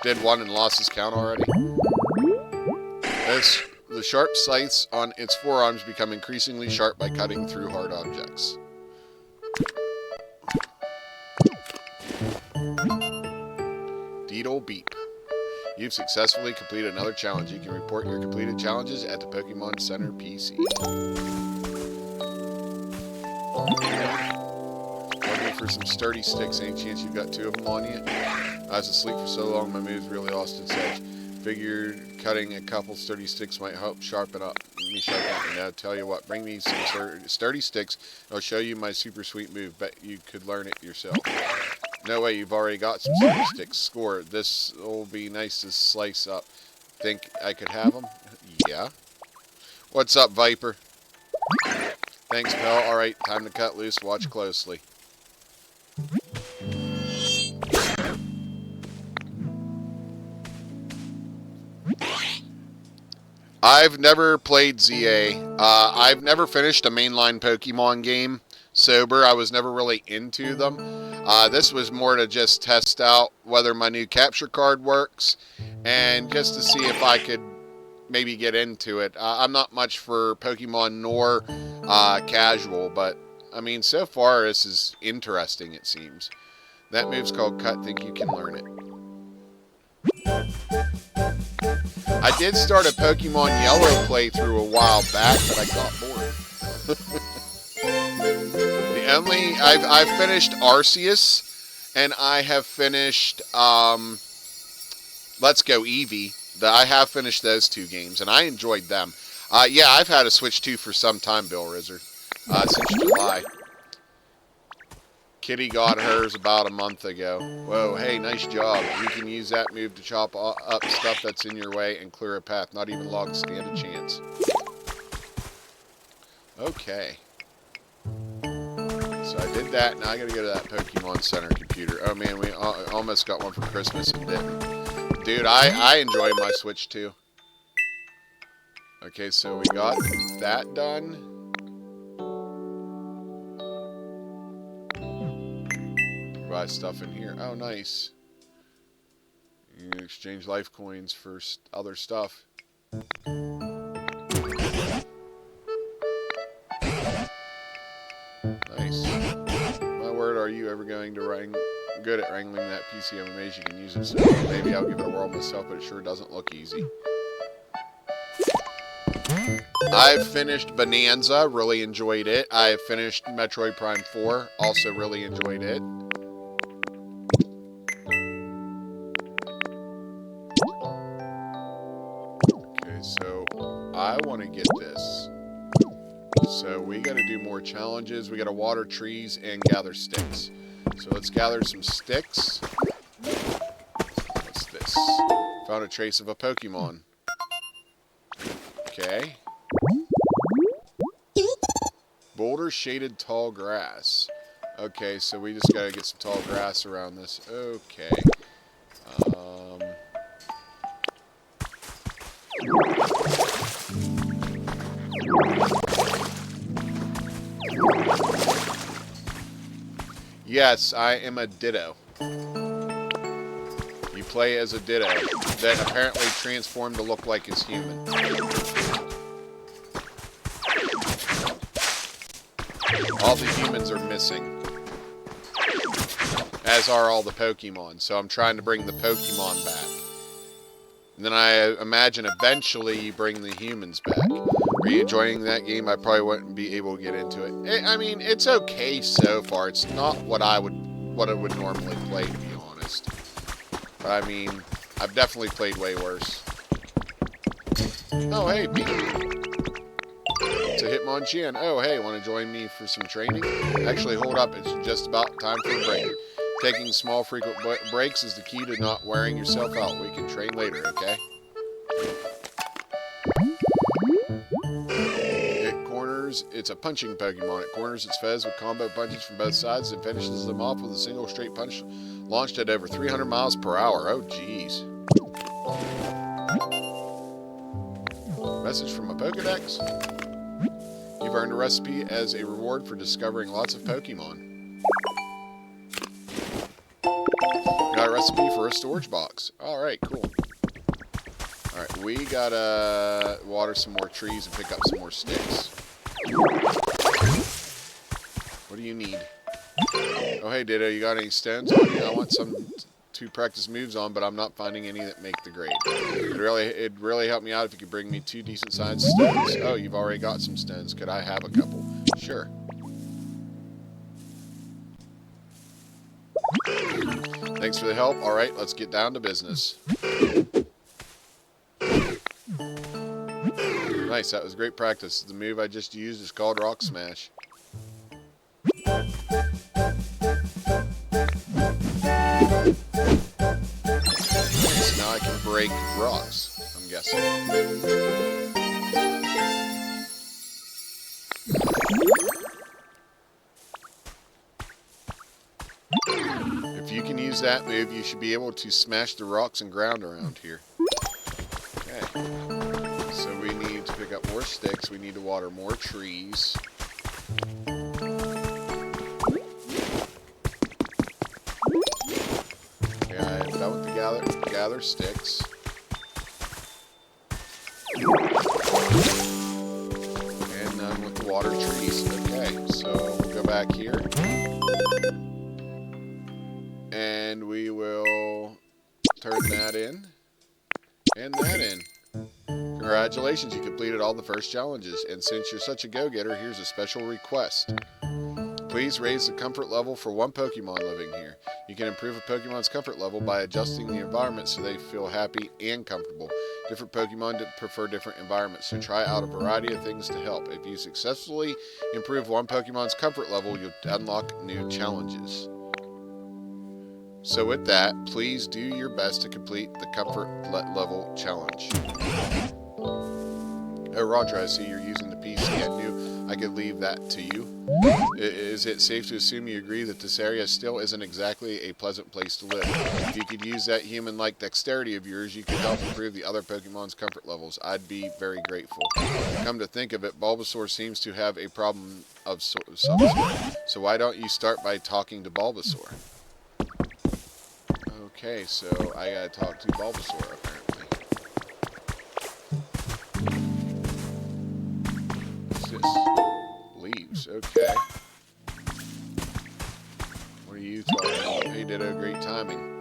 Did one and lost his count already? The sharp scythes on its forearms become increasingly sharp by cutting through hard objects. Deedle beep. You've successfully completed another challenge. You can report your completed challenges at the Pokemon Center PC. Looking for some sturdy sticks. Any chance you've got 2 of them on you? I was asleep for so long, my moves really lost its edge. Figured cutting a couple sturdy sticks might help sharpen up. Now, tell you what, bring me some sturdy sticks. I'll show you my super sweet move. Bet you could learn it yourself. No way, you've already got some sturdy sticks. Score. This will be nice to slice up. Think I could have them? Yeah. What's up, Viper? Thanks, pal. Alright, time to cut loose. Watch closely. I've never played ZA. I've never finished a mainline Pokemon game sober. I was never really into them. This was more to just test out whether my new capture card works and just to see if I could maybe get into it. I'm not much for Pokemon nor casual, but I mean, so far this is interesting, it seems. That move's called Cut. Think you can learn it. I did start a Pokemon Yellow playthrough a while back, but I got bored. I've finished Arceus, and I have finished Let's Go Eevee. I have finished those 2 games, and I enjoyed them. Yeah, I've had a Switch 2 for some time, Bill Rizzer, since July. Kitty got hers about a month ago. Whoa, hey, nice job. You can use that move to chop up stuff that's in your way and clear a path. Not even logs stand a chance. Okay. So I did that. Now I gotta go to that Pokemon Center computer. Oh man, we almost got one for Christmas and didn't. Dude, I enjoy my Switch too. Okay, so we got that done. Buy stuff in here. Oh, nice. You can exchange life coins for other stuff. Nice. My word, are you ever going to good at wrangling that PC animation? You can use it, so maybe I'll give it a whirl myself, but it sure doesn't look easy. I've finished Bonanza, really enjoyed it. I've finished Metroid Prime 4, also really enjoyed it. Okay, so I want to get this. So we got to do more challenges. We got to water trees and gather sticks. So let's gather some sticks. What's this? Found a trace of a Pokemon. Okay. Boulder shaded tall grass. Okay, so we just gotta get some tall grass around this. Okay. Yes, I am a Ditto. You play as a Ditto that apparently transformed to look like his human. All the humans are missing, as are all the Pokemon, so I'm trying to bring the Pokemon back. And then I imagine eventually you bring the humans back. Are you enjoying that game? I probably wouldn't be able to get into it. I mean, it's okay so far. It's not what I would normally play, to be honest. But I mean, I've definitely played way worse. Oh, hey, Pete. It's a Hitmonchan. Oh, hey, want to join me for some training? Actually, hold up. It's just about time for a break. Taking small, frequent breaks is the key to not wearing yourself out. We can train later, okay? It corners. It's a punching Pokemon. It corners its foes with combo punches from both sides and finishes them off with a single straight punch launched at over 300 miles per hour. Oh, jeez. Message from a Pokedex. You've earned a recipe as a reward for discovering lots of Pokemon. Got a recipe for a storage box. Alright, cool. Alright, we gotta water some more trees and pick up some more sticks. What do you need? Oh, hey, Ditto, you got any stones? I want some to practice moves on, but I'm not finding any that make the grade. It'd really help me out if you could bring me 2 decent-sized stones. Oh, you've already got some stones. Could I have a couple? Sure. Thanks for the help. All right, let's get down to business. Nice, that was great practice. The move I just used is called Rock Smash. So now I can break rocks, I'm guessing. If you can use that move, you should be able to smash the rocks and ground around here. Okay. So we need to pick up more sticks. We need to water more trees. Okay, I'm done with the gather sticks. And done with the water trees. Okay, so we'll go back here. And we will turn that in. And that in. Congratulations, you completed all the first challenges. And since you're such a go-getter, here's a special request. Please raise the comfort level for one Pokemon living here. You can improve a Pokemon's comfort level by adjusting the environment so they feel happy and comfortable. Different Pokemon prefer different environments, so try out a variety of things to help. If you successfully improve one Pokemon's comfort level, you'll unlock new challenges. So with that, please do your best to complete the comfort level challenge. Oh, Roger, I see you're using the PC. I knew I could leave that to you. Is it safe to assume you agree that this area still isn't exactly a pleasant place to live? If you could use that human-like dexterity of yours, you could help improve the other Pokemon's comfort levels. I'd be very grateful. Come to think of it, Bulbasaur seems to have a problem of some sort. So why don't you start by talking to Bulbasaur? Okay, so I gotta talk to Bulbasaur, apparently. What's this? Leaves, okay. What are you talking about? Hey, Ditto, great timing.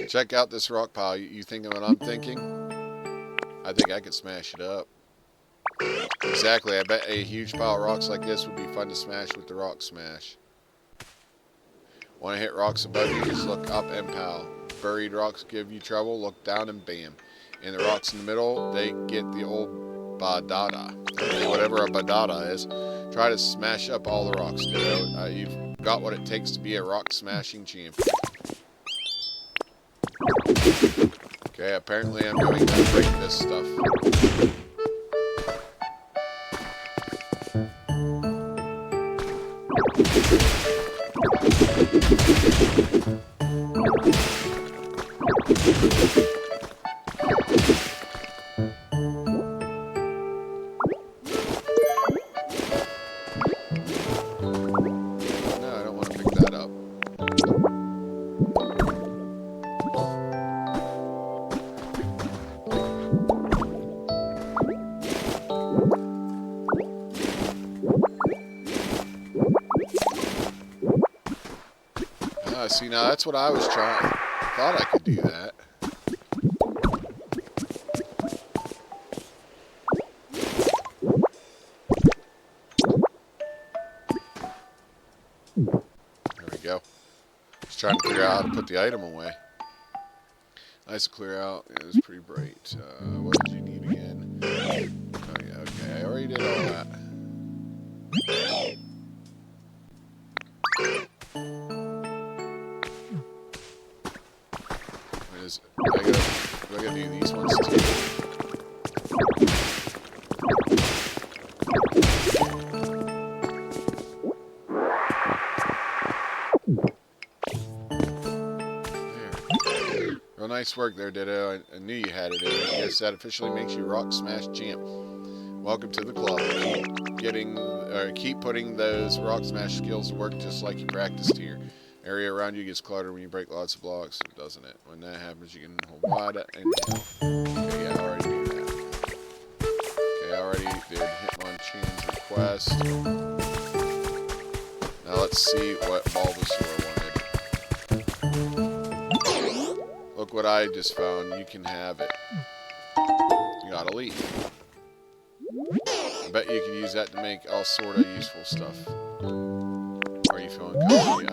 Check out this rock pile. You thinking what I'm thinking? I think I could smash it up. Exactly, I bet a huge pile of rocks like this would be fun to smash with the rock smash. Want to hit rocks above you, just look up and pow. Buried rocks give you trouble, look down and bam. And the rocks in the middle, they get the old badada. Whatever a badada is. Try to smash up all the rocks, Ditto. You've got what it takes to be a rock smashing champion. Okay, apparently I'm going to break this stuff. No, I don't want to pick that up. See, now that's what I was trying. Thought I could do that. There we go. Just trying to figure out how to put the item away. Nice to clear out. It was pretty bright. What did you need again? Oh, yeah, okay. I already did all that. I gotta do these ones too. There. Real nice work there, Ditto. I knew you had it in. I guess that officially makes you Rock Smash Champ. Welcome to the club. Keep putting those Rock Smash skills to work just like you practiced here. Area around you gets cluttered when you break lots of blocks, doesn't it? When that happens, you can hold wide and okay, yeah, I already knew that. Okay, I already did Hitmonchan's request. Now let's see what Bulbasaur wanted. Look what I just found. You can have it. You got a leaf. I bet you can use that to make all sort of useful stuff. Are you feeling comfy?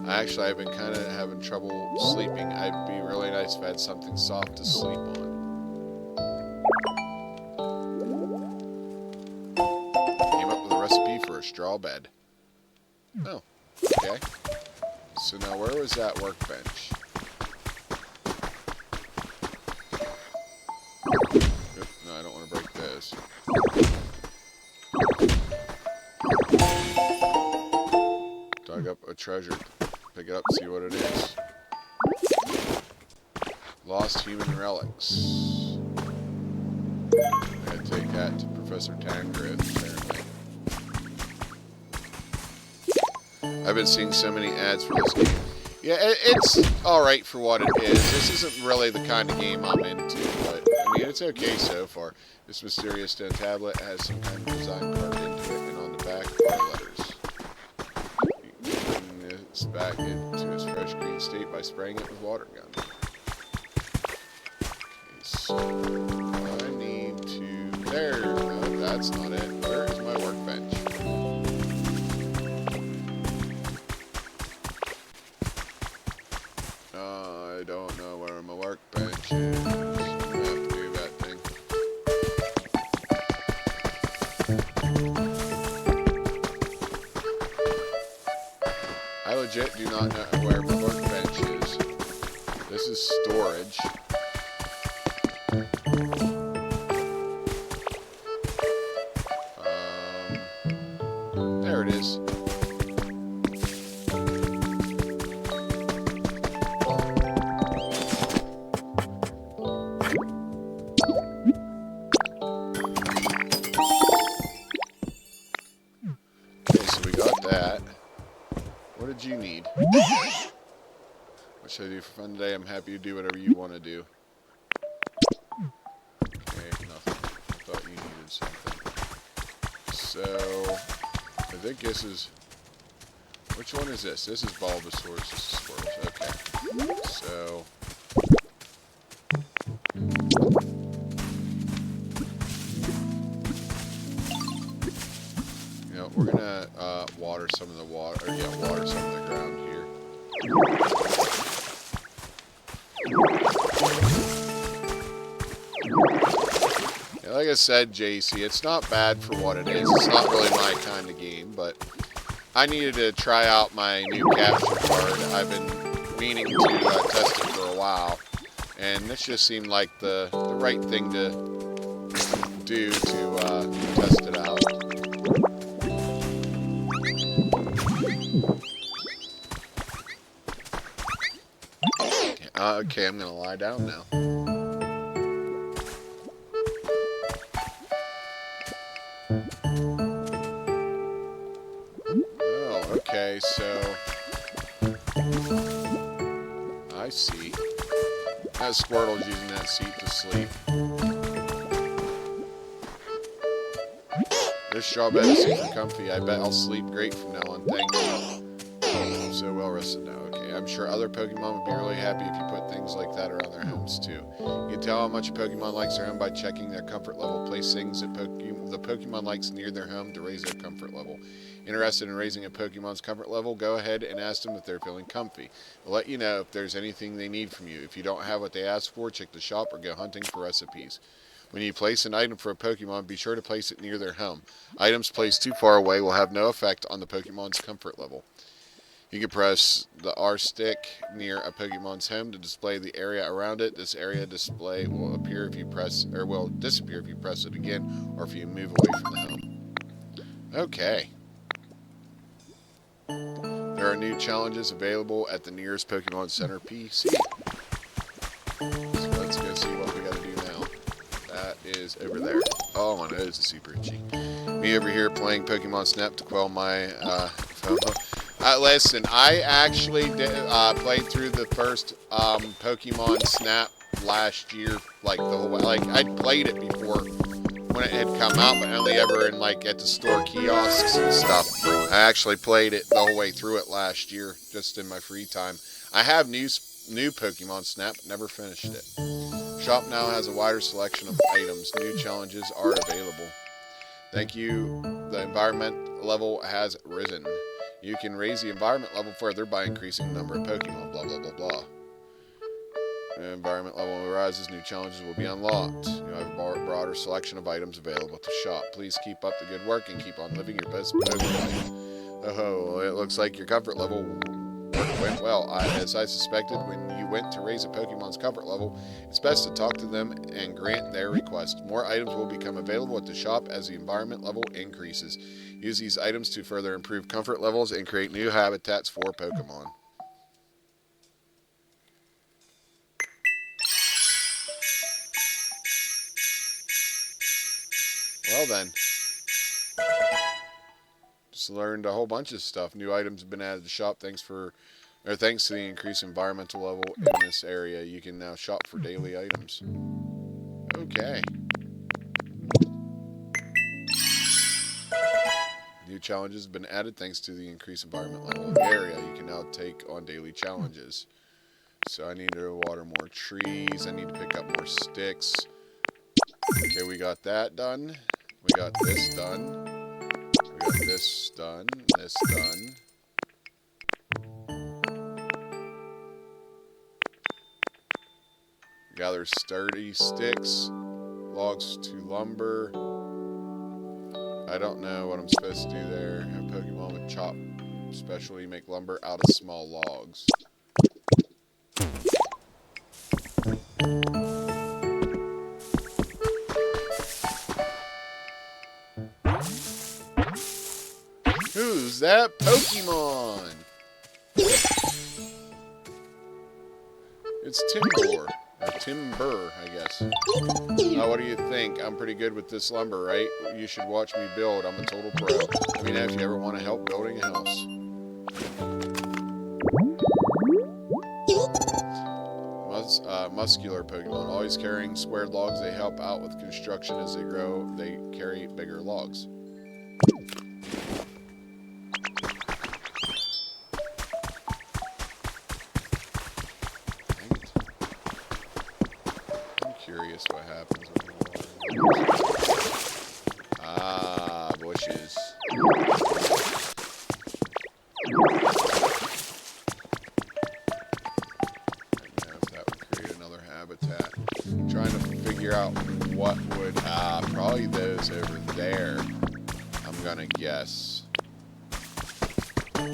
Actually, I've been kind of having trouble sleeping. It'd be really nice if I had something soft to sleep on. Came up with a recipe for a straw bed. Oh, okay. So now where was that workbench? No, I don't want to break this. Dug up a treasure. Pick it up and see what it is. Lost human relics. I'm gonna take that to Professor Tangrith, apparently. I've been seeing so many ads for this game. Yeah, it's alright for what it is. This isn't really the kind of game I'm into, but I mean, it's okay so far. This mysterious stone tablet has some kind of design carved into it, and on the back are letters. You can bring this back into its fresh green state by spraying it with water gun. Okay, so I need to... There! No, that's not it. Where is my workbench? I don't know where my workbench is. I'm gonna have to do that thing. I legit do not know where my workbench is. This is storage. did you need? What should I do for fun today? I'm happy to do whatever you want to do. Okay, nothing. I thought you needed something. So, I think this is... Which one is this? This is Bulbasaur's. This is Squirtle's. Okay. So... You know, we're gonna water some of the water, or yeah, water some of the ground here. Yeah, like I said, JC, it's not bad for what it is. It's not really my kind of game, but I needed to try out my new capture card. I've been meaning to test it for a while, and this just seemed like the right thing to do to test it out. Okay, I'm gonna lie down now. Oh, okay, so I see. That Squirtle's using that seat to sleep. This straw bed is super comfy. I bet I'll sleep great from now on. Thank you. I'm so well rested now. Okay, I'm sure other Pokemon would be really happy if you put things like that around their homes too. You can tell how much a Pokemon likes their home by checking their comfort level. Place things that the Pokemon likes near their home to raise their comfort level. Interested in raising a Pokemon's comfort level? Go ahead and ask them if they're feeling comfy. They'll let you know if there's anything they need from you. If you don't have what they ask for, check the shop or go hunting for recipes. When you place an item for a Pokemon, be sure to place it near their home. Items placed too far away will have no effect on the Pokemon's comfort level. You can press the R stick near a Pokemon's home to display the area around it. This area display will appear if you press, or will disappear if you press it again, or if you move away from the home. Okay. There are new challenges available at the nearest Pokemon Center PC. So let's go see what we gotta do now. That is over there. Oh, my nose is super itchy. Me over here playing Pokemon Snap to quell my FOMO. Listen, I actually played through the first Pokemon Snap last year, like the whole way. Like I'd played it before when it had come out, but only ever in like at the store kiosks and stuff. I actually played it the whole way through it last year, just in my free time. I have new Pokemon Snap, but never finished it. Shop now has a wider selection of items. New challenges are available. Thank you. The environment level has risen. You can raise the environment level further by increasing the number of Pokemon, blah, blah, blah, blah. The environment level rises, new challenges will be unlocked. You have a broader selection of items available to shop. Please keep up the good work and keep on living your best Pokemon life. Oh, it looks like your comfort level went well. As I suspected, when you went to raise a Pokemon's comfort level, it's best to talk to them and grant their request. More items will become available at the shop as the environment level increases. Use these items to further improve comfort levels and create new habitats for Pokemon. Well then. Just learned a whole bunch of stuff. New items have been added to the shop thanks to the increased environmental level in this area. You can now shop for daily items. Okay. New challenges have been added thanks to the increased environment level in the area. You can now take on daily challenges. So I need to water more trees. I need to pick up more sticks. Okay, we got that done. We got this done. We got this done. This done. Gather sturdy sticks. Logs to lumber. I don't know what I'm supposed to do there. A Pokemon with chop specially make lumber out of small logs. Who's that Pokemon? It's Timber. Or Timber, I guess. What do you think? I'm pretty good with this lumber, right? You should watch me build. I'm a total pro. Let me know if you ever want to help building a house. muscular Pokemon, always carrying squared logs. They help out with construction as they grow. They carry bigger logs. Dang it. I'm curious what happens when you water. Ah, bushes. Habitat. I'm trying to figure out what would probably those over there, I'm gonna guess. I'm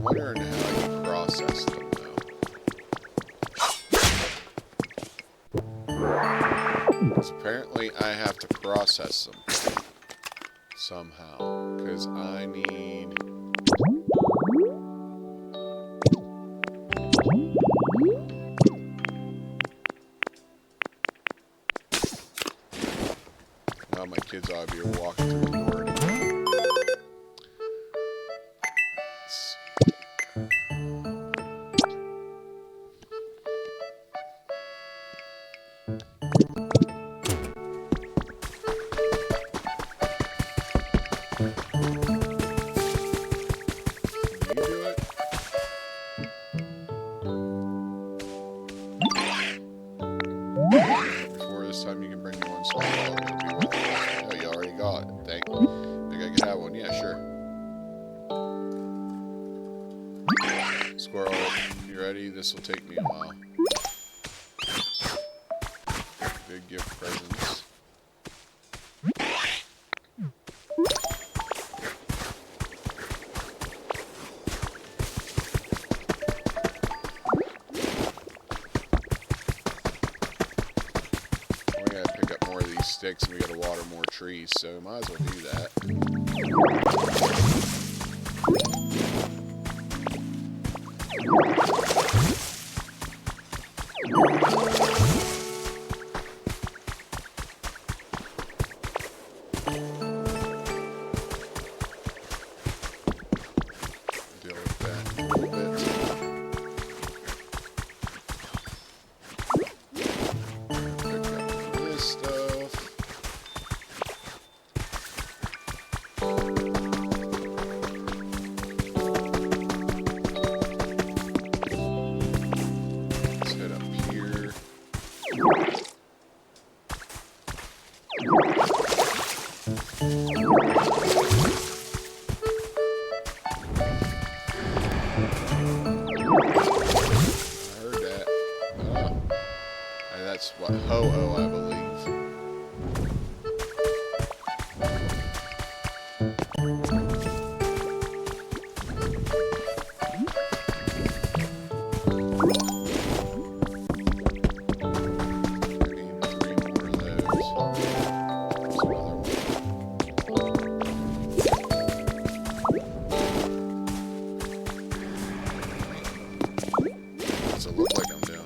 wondering how you process them though. Because apparently I have to process them somehow, because I need well, my kids ought to be walking through the door anyway. Before this time, you can bring one small dog. It'll be worth it. Oh, you already got it. Think I can have one? Yeah, sure. Squirrel, you ready? This will take me a while. Big gift presents. Sticks and we gotta water more trees, so might as well do that. Deal with that a little bit. Pick up this stuff. That's what Ho-Oh, I believe. Does it look like I'm doing?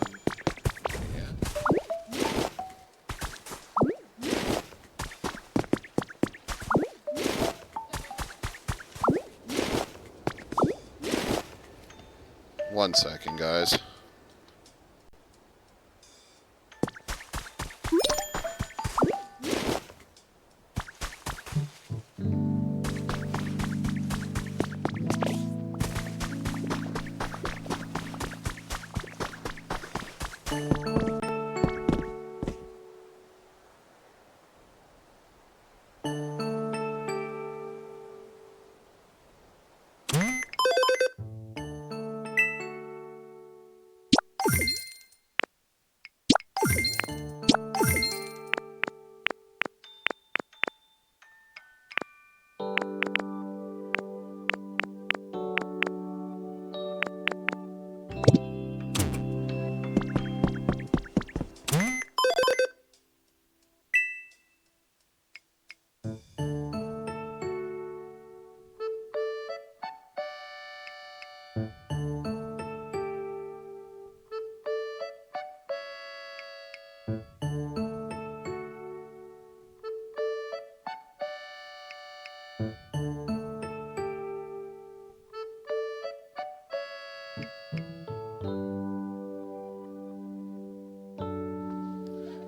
One second, guys.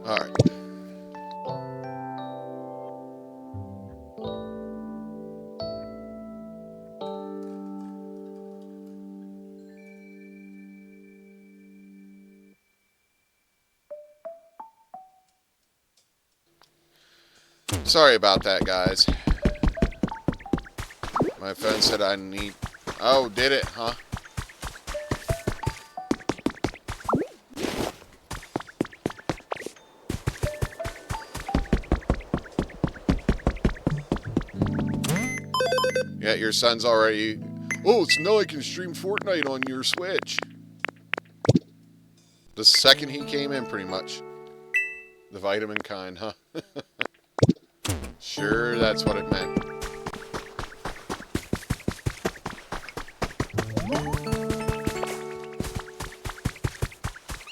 Alright. Sorry about that, guys. My phone said I need... Oh, did it, huh? Yeah, your son's already... Oh, so now I can stream Fortnite on your Switch. The second he came in, pretty much. The vitamin kind, huh? Sure, that's what it meant.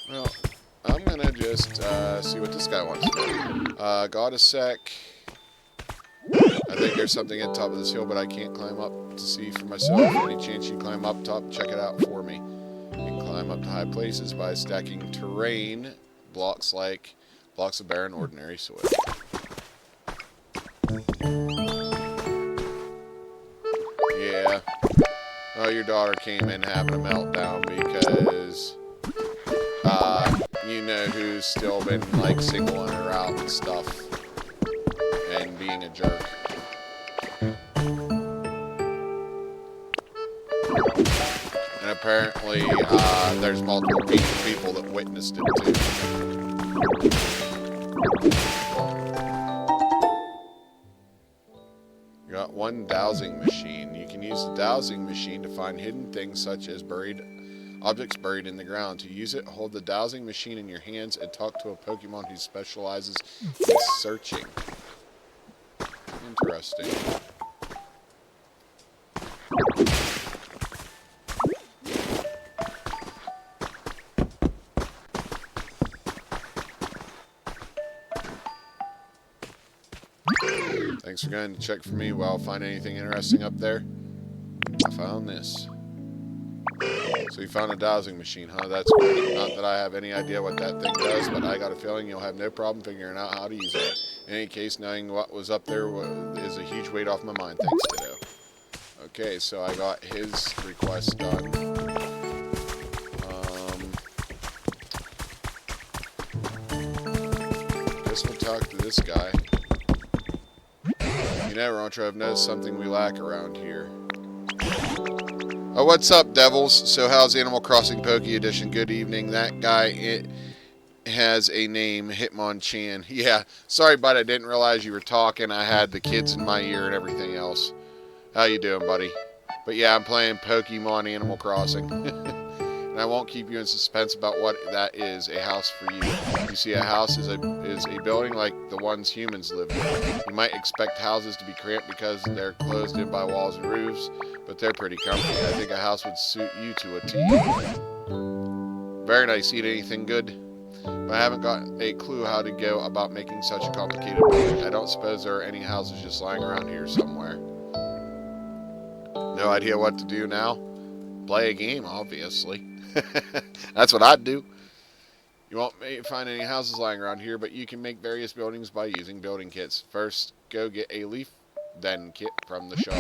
Well, I'm gonna just see what this guy wants to do. Got a sec. I think there's something at the top of this hill, but I can't climb up to see for myself. Any chance you climb up top, check it out for me. You can climb up to high places by stacking terrain blocks like blocks of barren ordinary soil. Yeah. Oh, your daughter came in having a meltdown because you know who's still been like singling her out and stuff and being a jerk. And apparently there's multiple people that witnessed it too. You got one dowsing machine. You can use the dowsing machine to find hidden things such as objects buried in the ground. To use it, hold the dowsing machine in your hands and talk to a Pokemon who specializes in searching. Interesting. Thanks for going to check for me while I find anything interesting up there. I found this. So you found a dowsing machine, huh? That's great. Not that I have any idea what that thing does, but I got a feeling you'll have no problem figuring out how to use it. In any case, knowing what was up there is a huge weight off my mind. Thanks, Ditto. Okay, so I got his request done. Guess we'll talk to this guy. You know, Rancho, I've noticed something we lack around here. Oh, what's up, devils? So how's Animal Crossing Poke Edition? Good evening. That guy has a name, Hitmonchan. Yeah, sorry, bud, I didn't realize you were talking. I had the kids in my ear and everything else. How you doing, buddy? But yeah, I'm playing Pokemon Animal Crossing. And I won't keep you in suspense about what that is, a house for you. You see, a house is a building like the ones humans live in. You might expect houses to be cramped because they're closed in by walls and roofs, but they're pretty comfy. I think a house would suit you to a T. Very nice. Eat anything good? But I haven't got a clue how to go about making such a complicated building. I don't suppose there are any houses just lying around here somewhere. No idea what to do now? Play a game, obviously. That's what I'd do. You won't find any houses lying around here, but you can make various buildings by using building kits. First, go get a leaf den kit from the shop.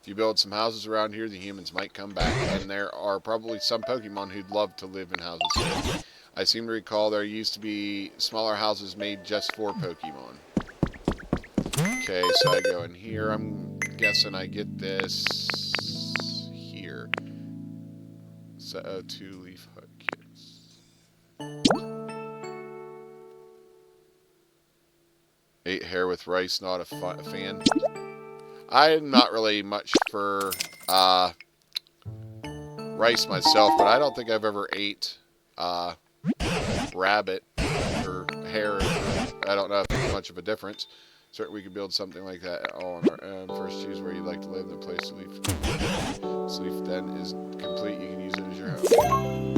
If you build some houses around here, the humans might come back, and there are probably some Pokemon who'd love to live in houses here. I seem to recall there used to be smaller houses made just for Pokemon. Okay, so I go in here. I'm guessing I get this here. So, 2 leaf hut kits. 8 hair with rice, not a fan. I'm not really much for rice myself, but I don't think I've ever ate rabbit or hare. I don't know if there's much of a difference. Certainly we could build something like that all on our own. First, choose where you'd like to live. The place to leave. This leaf den is complete. You can use it as your home.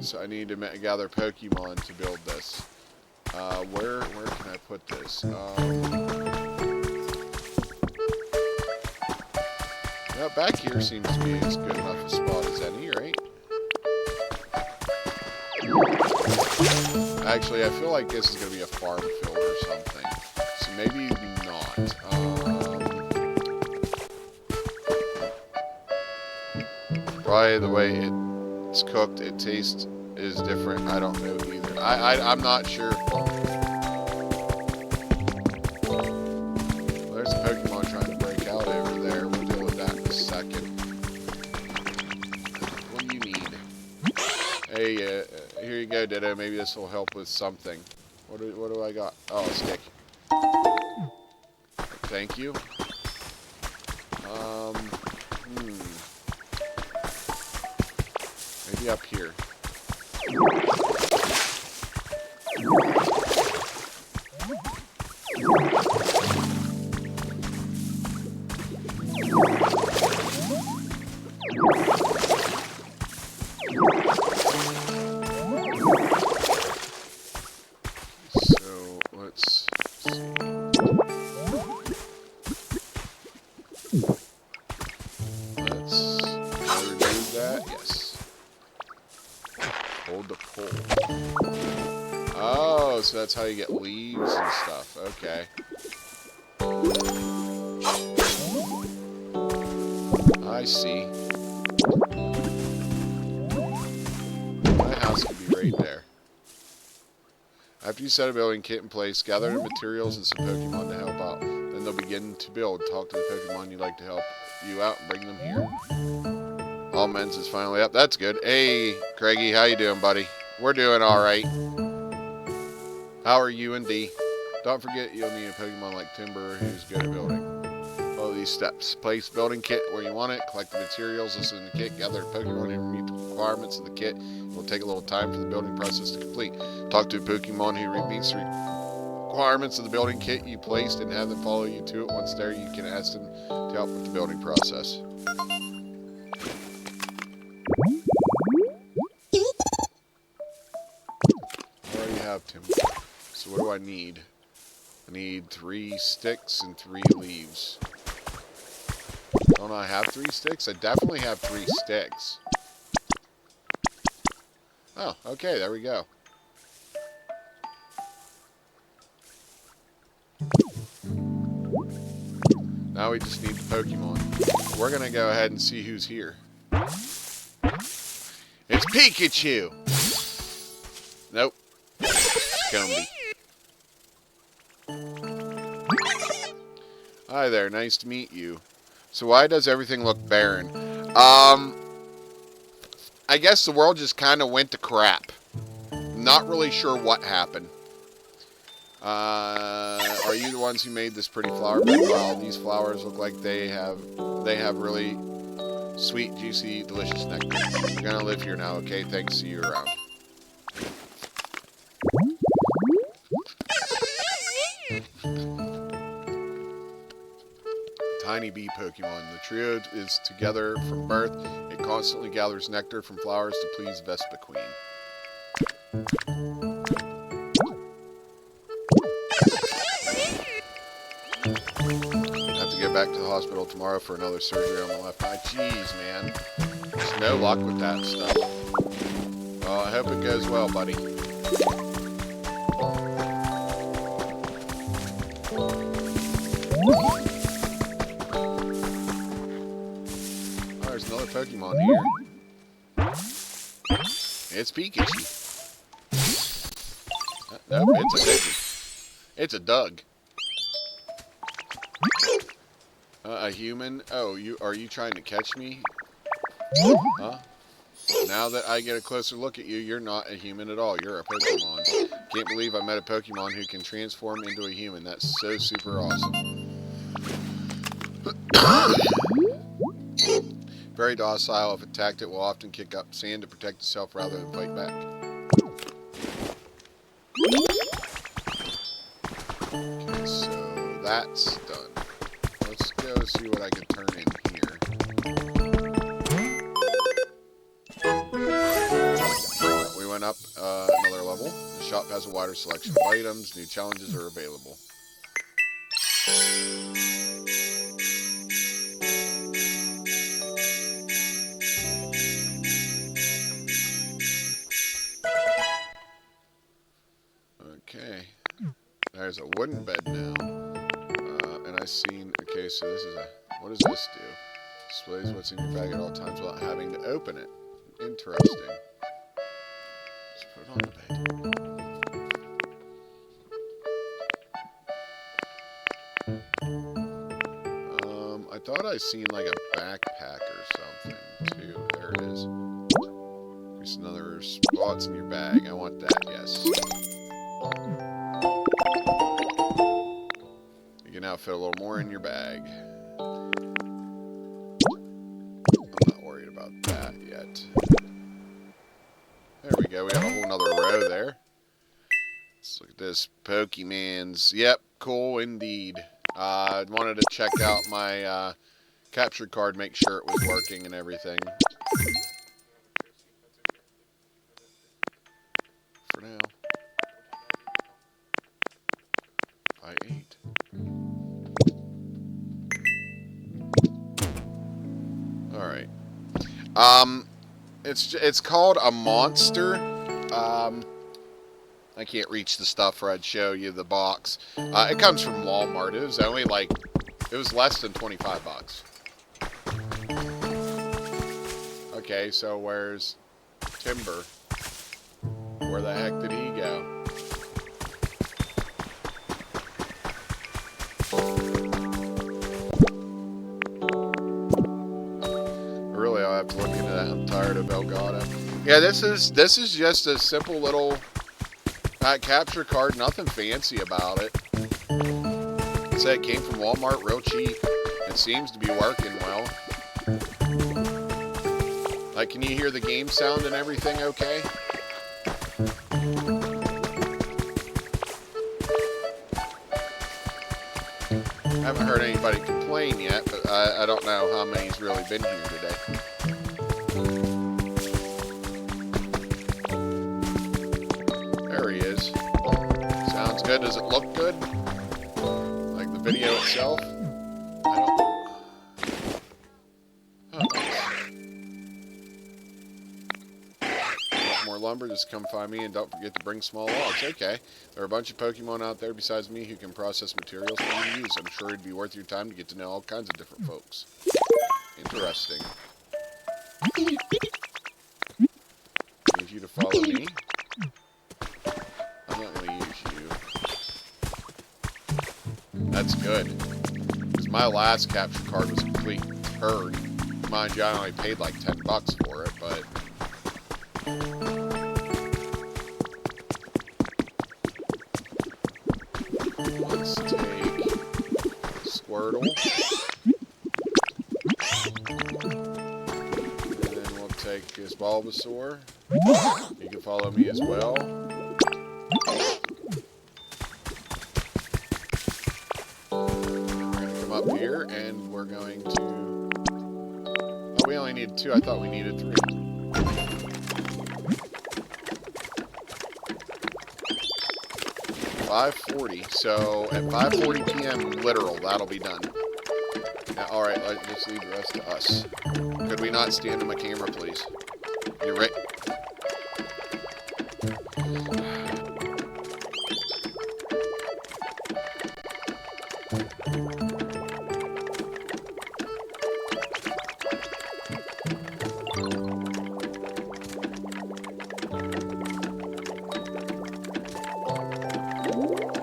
So I need to gather Pokemon to build this. Where can I put this? Well, back here seems to be as good enough a spot as any, right? Actually, I feel like this is going to be a farm field or something. So maybe not. Probably the way it's cooked, it tastes is different. I don't know either. I'm not sure. There's a Pokemon trying to break out over there. We'll deal with that in a second. What do you need? Hey, here you go, Ditto. Maybe this will help with something. What do I got? Oh, a stick. Thank you. Maybe up here. So let's see. Let's remove that. Yes. Hold the pole. Oh, so that's how you get leaves and stuff. Okay. I see. My house could be right there. After you set a building kit in place, gather the materials and some Pokemon to help out. Then they'll begin to build. Talk to the Pokemon you'd like to help you out and bring them here. All Men's is finally up. That's good. Hey, Craigie, how you doing, buddy? We're doing all right. How are you and D? Don't forget you'll need a Pokemon like Timber who's good at building. Follow these steps. Place building kit where you want it. Collect the materials listed in the kit. Gather Pokemon who meet the requirements of the kit. It will take a little time for the building process to complete. Talk to a Pokemon who meets the requirements of the building kit you placed and have them follow you to it. Once there, you can ask them to help with the building process. I already have Tim. So what do I need? I need 3 sticks and 3 leaves. Don't I have 3 sticks? I definitely have 3 sticks. Oh, okay, there we go. Now we just need the Pokemon. We're gonna go ahead and see who's here. It's Pikachu! Nope. It's Gumby. Hi there, nice to meet you. So why does everything look barren? I guess the world just kind of went to crap. Not really sure what happened. Are you the ones who made this pretty flower bed? Wow, these flowers look like they have really sweet, juicy, delicious nectar. I'm gonna live here now, okay? Thanks, see you around. Tiny bee Pokemon. The trio is together from birth. It constantly gathers nectar from flowers to please Vespa Queen. I have to get back to the hospital tomorrow for another surgery on my left eye. Jeez, man. There's no luck with that stuff. Well, I hope it goes well, buddy. There's another Pokemon here. It's Pikachu. Nope, it's a Pidgey. It's a Doug. A human? Oh, are you trying to catch me? Huh? Now that I get a closer look at you, you're not a human at all. You're a Pokemon. Can't believe I met a Pokemon who can transform into a human. That's so super awesome. Very docile. If attacked, it will often kick up sand to protect itself rather than fight back. Okay, so that's done. Let's go see what I can turn in here. We went up another level. The shop has a wider selection of items. New challenges are available. Okay. There's a wooden bed now. And I've seen... Okay, so this is a... What does this do? Displays what's in your bag at all times without having to open it. Interesting. Let's put it on the bed. I thought I seen like a backpack or something too. There it is. There's another spots in your bag. I want that, yes. You can now fit a little more in your bag. I'm not worried about that yet. There we go. We got a whole nother row there. Let's look at this. Pokemans. Yep, cool indeed. I wanted to check out my capture card, make sure it was working and everything. For now. I ate. Alright. It's called a monster. I can't reach the stuff where I'd show you the box. It comes from Walmart. It was only like, it was less than 25 bucks. Okay, so where's Timber? Where the heck did he go? Really, I'll have to look into that. I'm tired of Elgato. Yeah, this is just a simple little capture card. Nothing fancy about it. It said it came from Walmart, real cheap. It seems to be working well. Like, can you hear the game sound and everything okay? I haven't heard anybody complain yet, but I don't know how many's really been here today. There he is. Sounds good. Does it look good? Like the video itself? I don't... Oh, nice. Want more lumber? Just come find me and don't forget to bring small logs. Okay. There are a bunch of Pokemon out there besides me who can process materials for you to use. I'm sure it'd be worth your time to get to know all kinds of different folks. Interesting. Need you to follow me. I'm not going to use you. That's good. Because my last capture card was a complete turd. Mind you, I only paid like 10 bucks for it, but... Let's take Squirtle. And then we'll take his Bulbasaur. You can follow me as well. We're going to come up here and we're going to... Oh, we only needed 2. I thought we needed 3. $5:40. So at 5:40 p.m. literal, that'll be done. Now, all right, let's leave the rest to us. Could we not stand in my camera, please? You're right.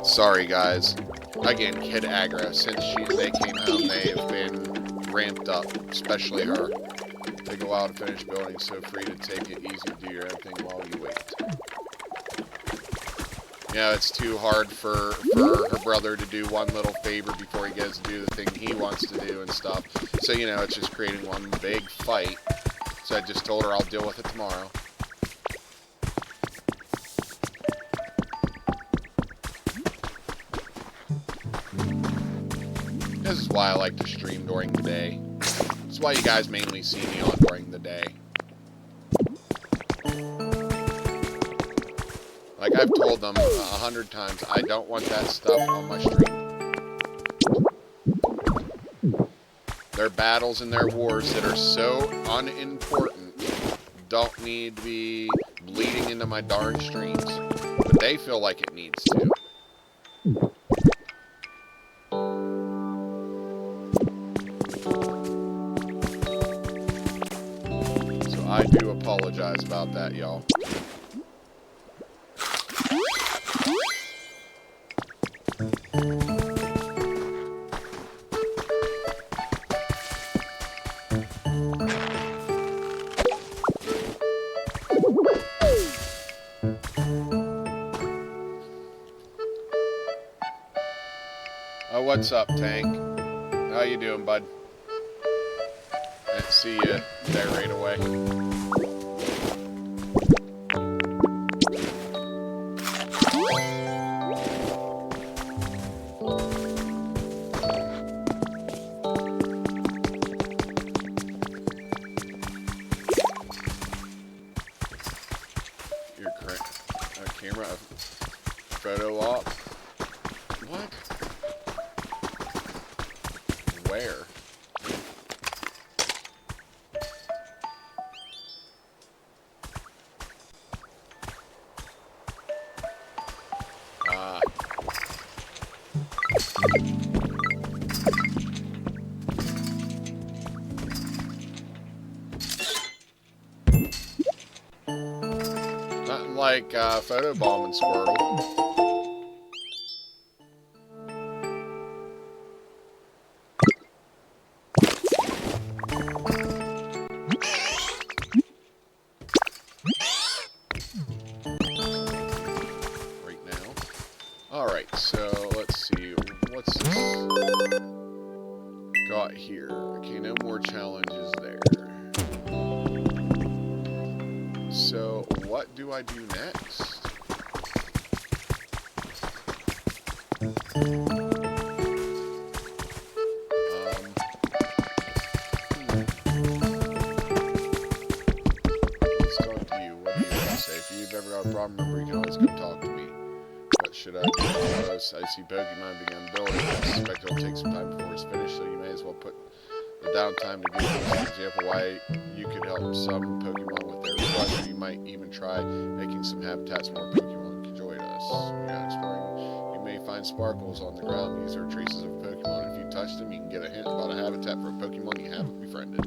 Sorry, guys. Again, kid aggro. Since they came out, they have been ramped up, especially her. They go out and finish building, so free to take it easy to do your own thing while you wait. You know, it's too hard for her brother to do one little favor before he gets to do the thing he wants to do and stuff. So, you know, it's just creating one big fight. So I just told her I'll deal with it tomorrow. This is why I like to stream during the day. This is why you guys mainly see me on during the day. Like I've told them 100 times, I don't want that stuff on my stream. Their battles and their wars that are so unimportant don't need to be bleeding into my darn streams. But they feel like it needs to. So I do apologize about that, y'all. Oh, what's up, Tank? How you doing, bud? Didn't see you there right away. Your camera photo op. What? Where? Nothing like photo bomb and Squirtle. Alright, so let's see, what's this got here? Okay, no more challenges there. So, what do I do next? Let's talk to you. What do you have to say? If you've ever got a problem, remember you can always come talk to me. Should I do? I see Pokemon began building. I suspect it'll take some time before it's finished, so you may as well put the downtime to give you an example why you could help some Pokemon with their request, or you might even try making some habitats more Pokemon can join us. When you're out exploring, you may find sparkles on the ground. These are traces of Pokemon. If you touch them, you can get a hint about a habitat for a Pokemon you haven't befriended.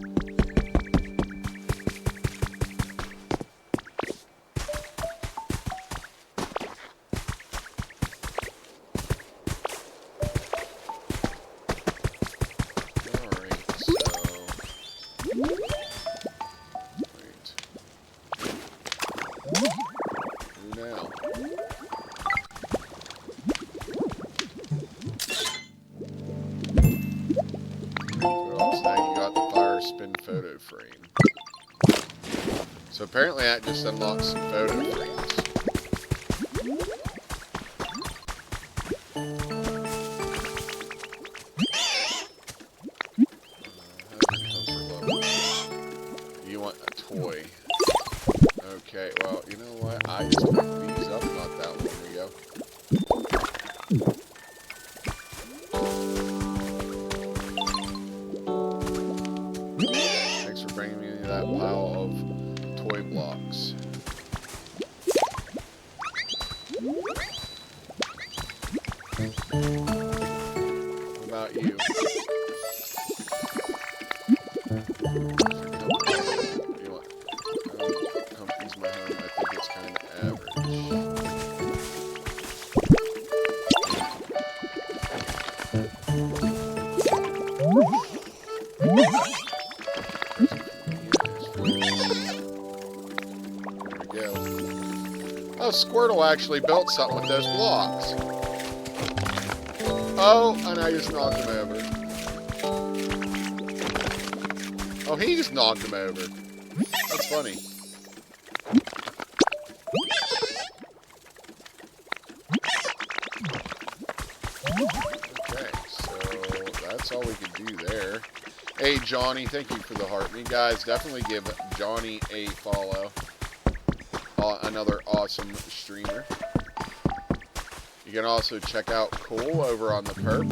Photo frame. So apparently that just unlocks some photo frames. You want a toy. Okay, well, you know what? I just picked these up not that long ago. Bringing me that pile of toy blocks. What about you? You want? Company's my home. I think it's kind of average. Oh, Squirtle actually built something with those blocks. Oh, and I just knocked him over. Oh, he just knocked him over. That's funny. Okay, so that's all we can do there. Hey, Johnny, thank you for the heart. You guys definitely give Johnny a follow. Another awesome streamer. You can also check out Cole over on the perp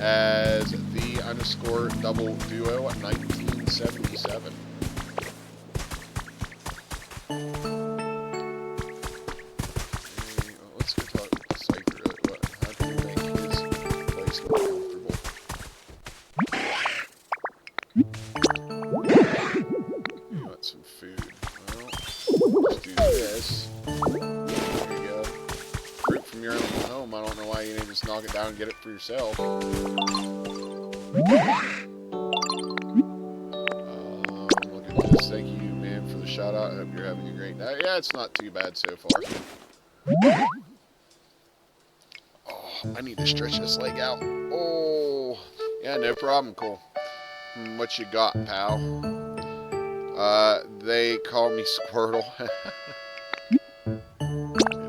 as the_double duo at 1977. from your own home. I don't know why you didn't just knock it down and get it for yourself. Look at this. Thank you, man, for the shout out. I hope you're having a great night. Yeah, it's not too bad so far. Oh, I need to stretch this leg out. Oh, yeah, no problem, Cole. What you got, pal? They call me Squirtle.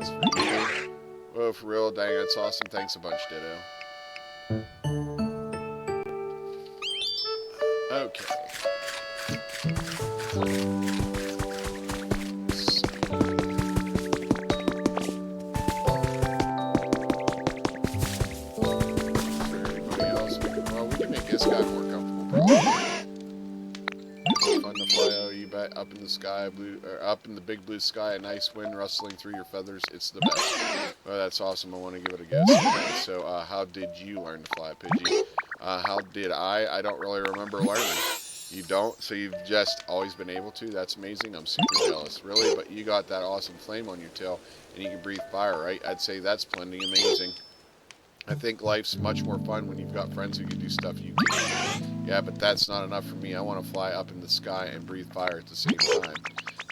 It's for you. Oh, for real? Dang, that's awesome. Thanks a bunch, Ditto. Okay. Well, we can make this guy more comfortable, probably. It's fun to fly, oh, you bet. Up in the sky, up in the big blue sky, a nice wind rustling through your feathers. It's the best. Well, that's awesome. I want to give it a guess. Okay, so, how did you learn to fly, Pidgey? How did I? I don't really remember learning. You don't? So you've just always been able to? That's amazing. I'm super jealous. Really? But you got that awesome flame on your tail, and you can breathe fire, right? I'd say that's plenty amazing. I think life's much more fun when you've got friends who can do stuff you can't. Yeah, but that's not enough for me. I want to fly up in the sky and breathe fire at the same time.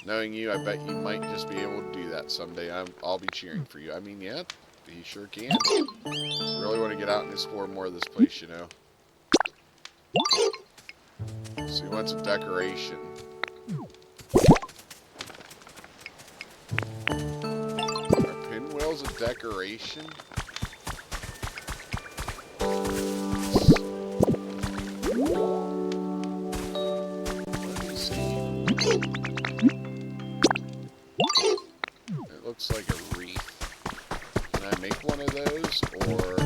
Knowing you, I bet you might just be able to do that someday. I'll be cheering for you. I mean, yeah, he sure can. Really want to get out and explore more of this place, you know. So he wants a decoration. Are pinwheels a decoration? It looks like a wreath. Can I make one of those, or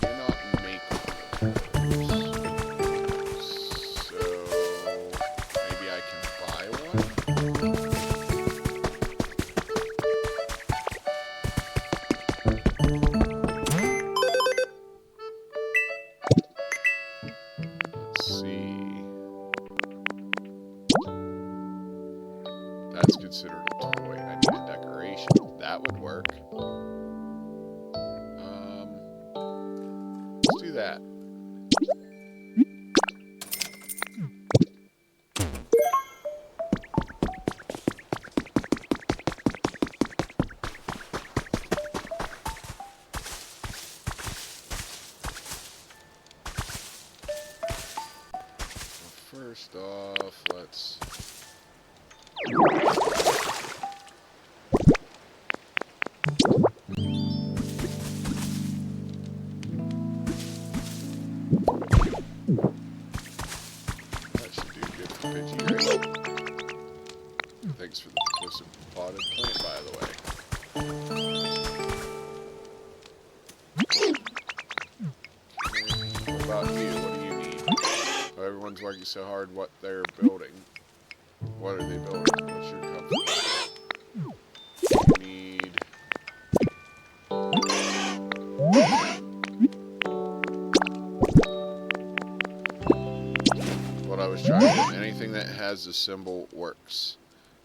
cannot make one of those? So maybe I can buy one? Let's see. That's considered a toy. I need a decoration. That would work. Let's do that. Well, first off, let's... That should do good for Pidgey, right? Thanks for the potted plant, by the way. What about you? What do you need? Oh, everyone's working so hard. What they're building? What are they building? What's your comfort? You need... What I was trying to do. Anything that has a symbol works.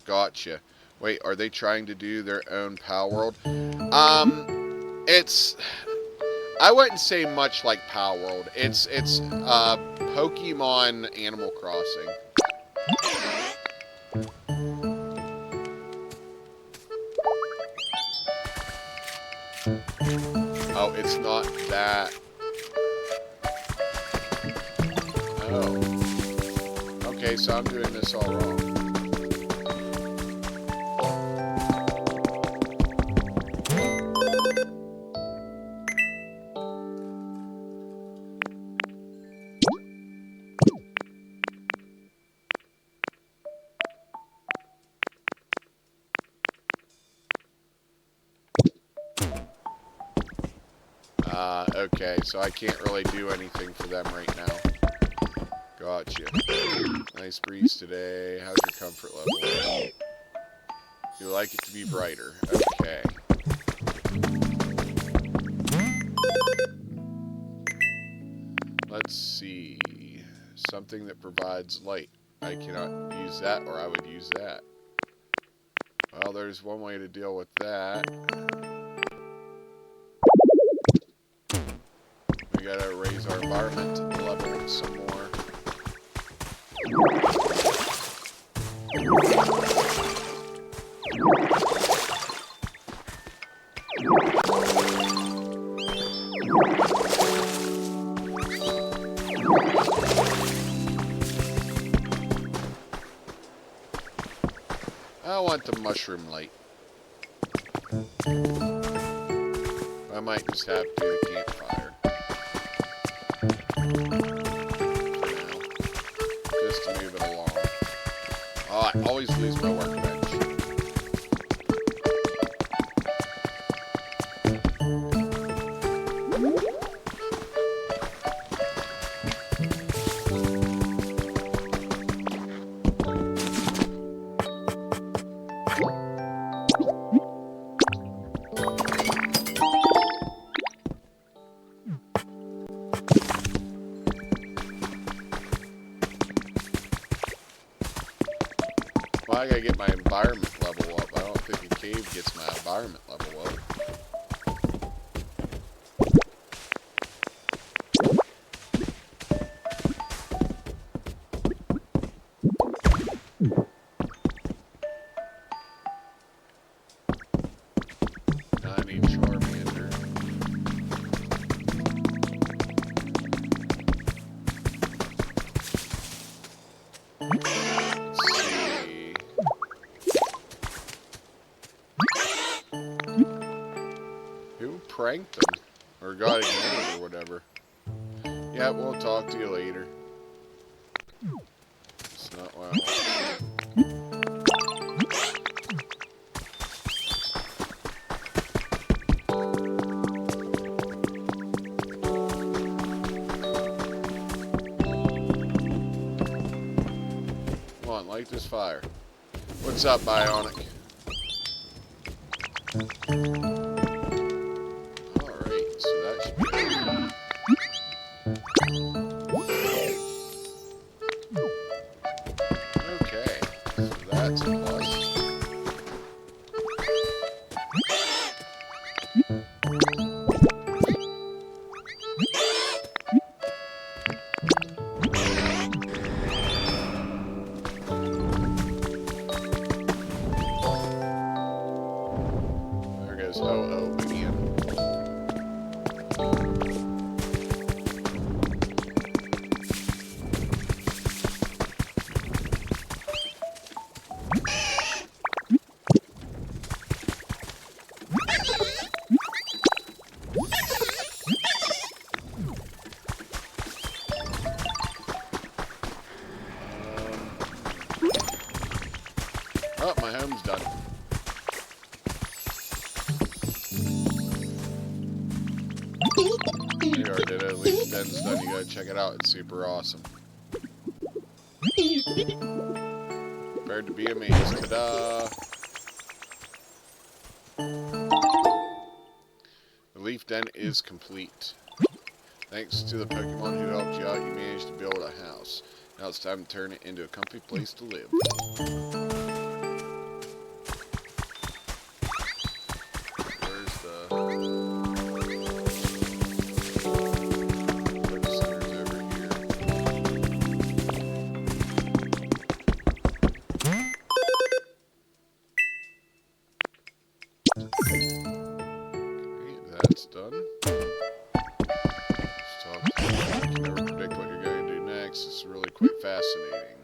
Gotcha. Wait, are they trying to do their own Pal World? It's... I wouldn't say much like Pal World. It's Pokemon Animal Crossing. Oh, it's not that. Oh. Okay, so I'm doing this all wrong. Okay, so I can't really do anything for them right now. Gotcha. Nice breeze today. How's your comfort level? You like it to be brighter. Okay. Let's see. Something that provides light. I cannot use that, or I would use that. Well, there's one way to deal with that. We gotta raise our environment level some more. I want the mushroom light. I might just have to do the campfire. Just to move it along. Oh, I always lose my workbench. Well, I gotta get my environment level up. I don't think a cave gets my environment level up. I need Charmander. Pranked them or got ignored or whatever. Yeah, we'll talk to you later. It's not well. Come on, light this fire. What's up, Bionic? Okay, so that's a plus. There goes oh again. Oh, my home's done. We already did it. At least Ben's done. You gotta check it out. It's super awesome. Prepared to be amazed. Ta-da! The leaf den is complete. Thanks to the Pokemon who helped you out, you managed to build a house. Now it's time to turn it into a comfy place to live. That's done. Let's talk to you. You can never predict what you're going to do next. It's really quite fascinating.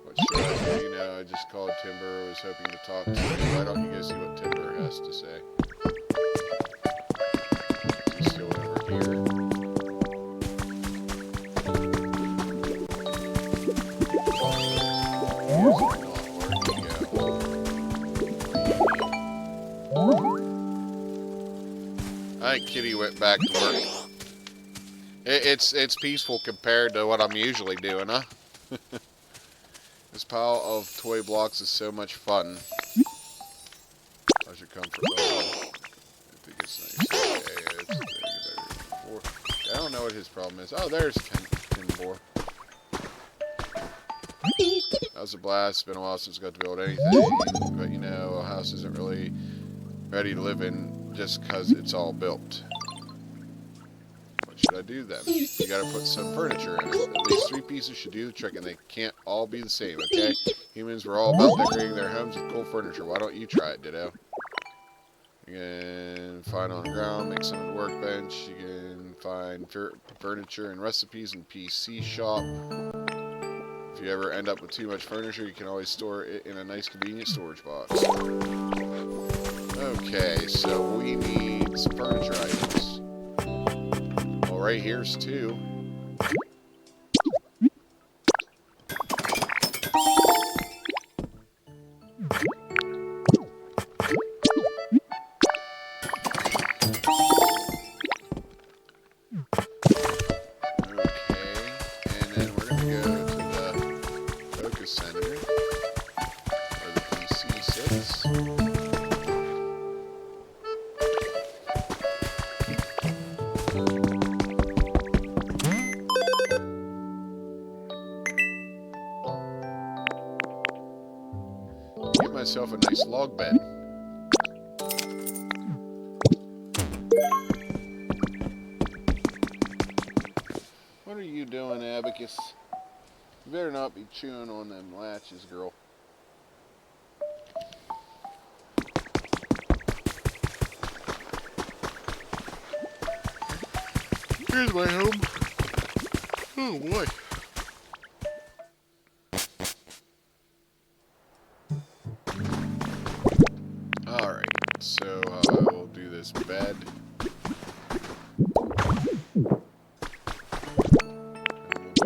What should I do? You know, I just called Timber. I was hoping to talk to you. Why don't you go see what Timber has to say? He's still over here. I think Kitty went back to work. It's peaceful compared to what I'm usually doing, huh? This pile of toy blocks is so much fun. I should come for I think it's nice. Okay, it's better. I don't know what his problem is. Oh, there's Timbor. was a blast. It's been a while since I got to build anything, but you know, a house isn't really ready to live in just because it's all built. What should I do then? You gotta put some furniture in it. At least 3 pieces should do the trick, and they can't all be the same, okay? Humans were all about decorating their homes with cool furniture. Why don't you try it, Ditto? You can find on the ground, make some of the workbench. You can find furniture and recipes in PC shop. If you ever end up with too much furniture, you can always store it in a nice convenient storage box. Okay, so we need some furniture items. Well, right here's 2. Get myself a nice log bed. What are you doing, Abacus? You better not be chewing on them latches, girl. Here's my home. Oh boy. Alright, so we'll do this bed.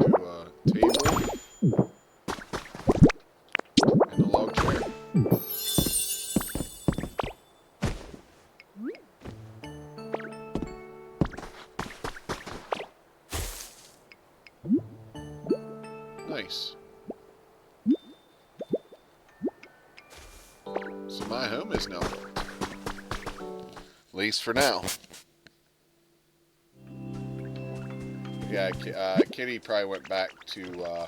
And we'll do a table. And a log chair. Nice. So my home is now built. At least for now. Yeah, Kitty probably went back to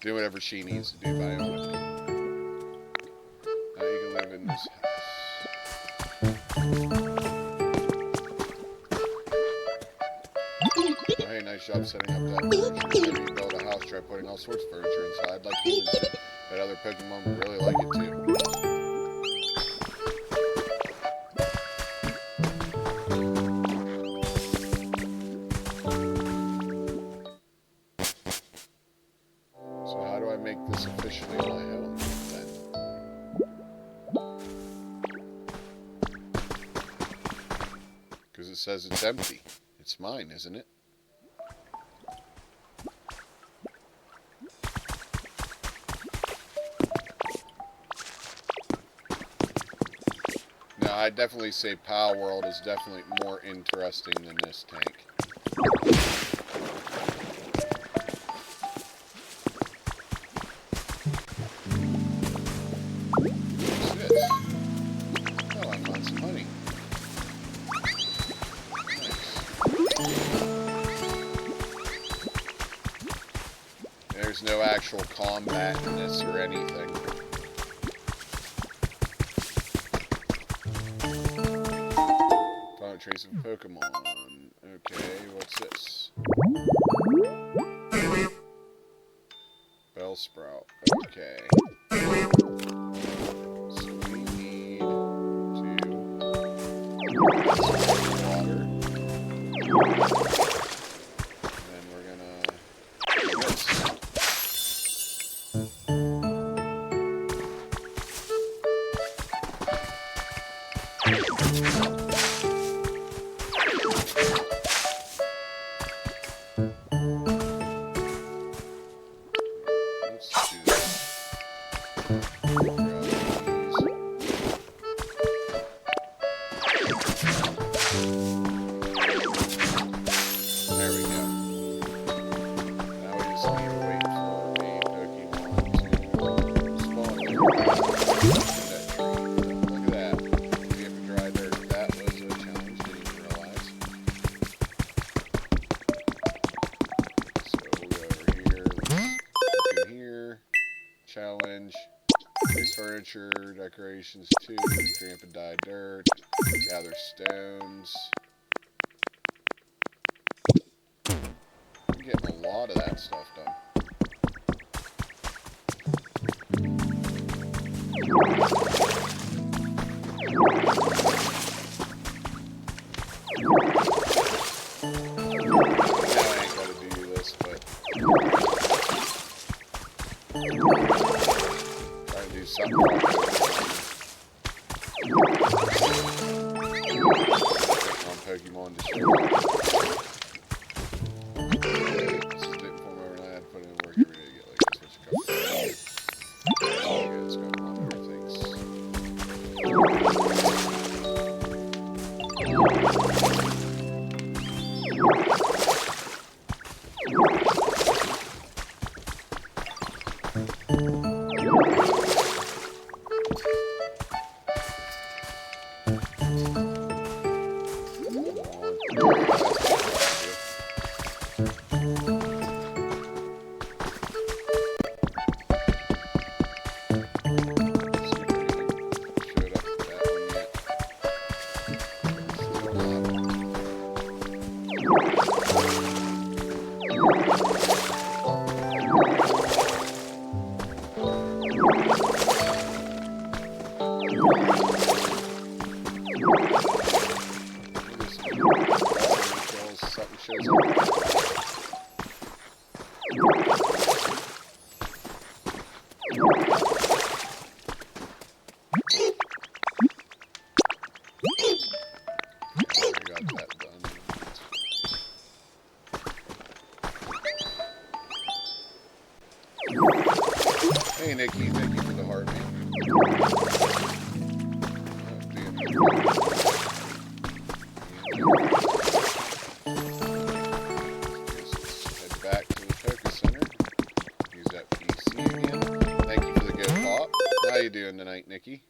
do whatever she needs to do by own. Now you can live in this house. Hey, nice job setting up that furniture. Maybe you build a house, try putting all sorts of furniture inside, like humans did. But other Pokemon would really like it too. So how do I make this officially my home then? Because it says it's empty. It's mine, isn't it? I'd definitely say Pow World is definitely more interesting than this tank. What's this? Oh, I found some money. Nice. There's no actual combat in this or anything. Trace of Pokemon. Okay, what's this? Bellsprout. Okay. So we need to water. And then we're gonna do this. challenge. Place furniture, decorations 2, tramp and dye dirt, gather stones. I'm getting a lot of that stuff done. Pokemon to show up. This is didn't form overnight. I had to put in work every day to get like this, which comes. Oh, good. It's got a lot of other things. Hey Nikki, thank you for the heartbeat. Head back to the focus center. Use that PC again. Thank you for the good pop. How you doing tonight, Nikki?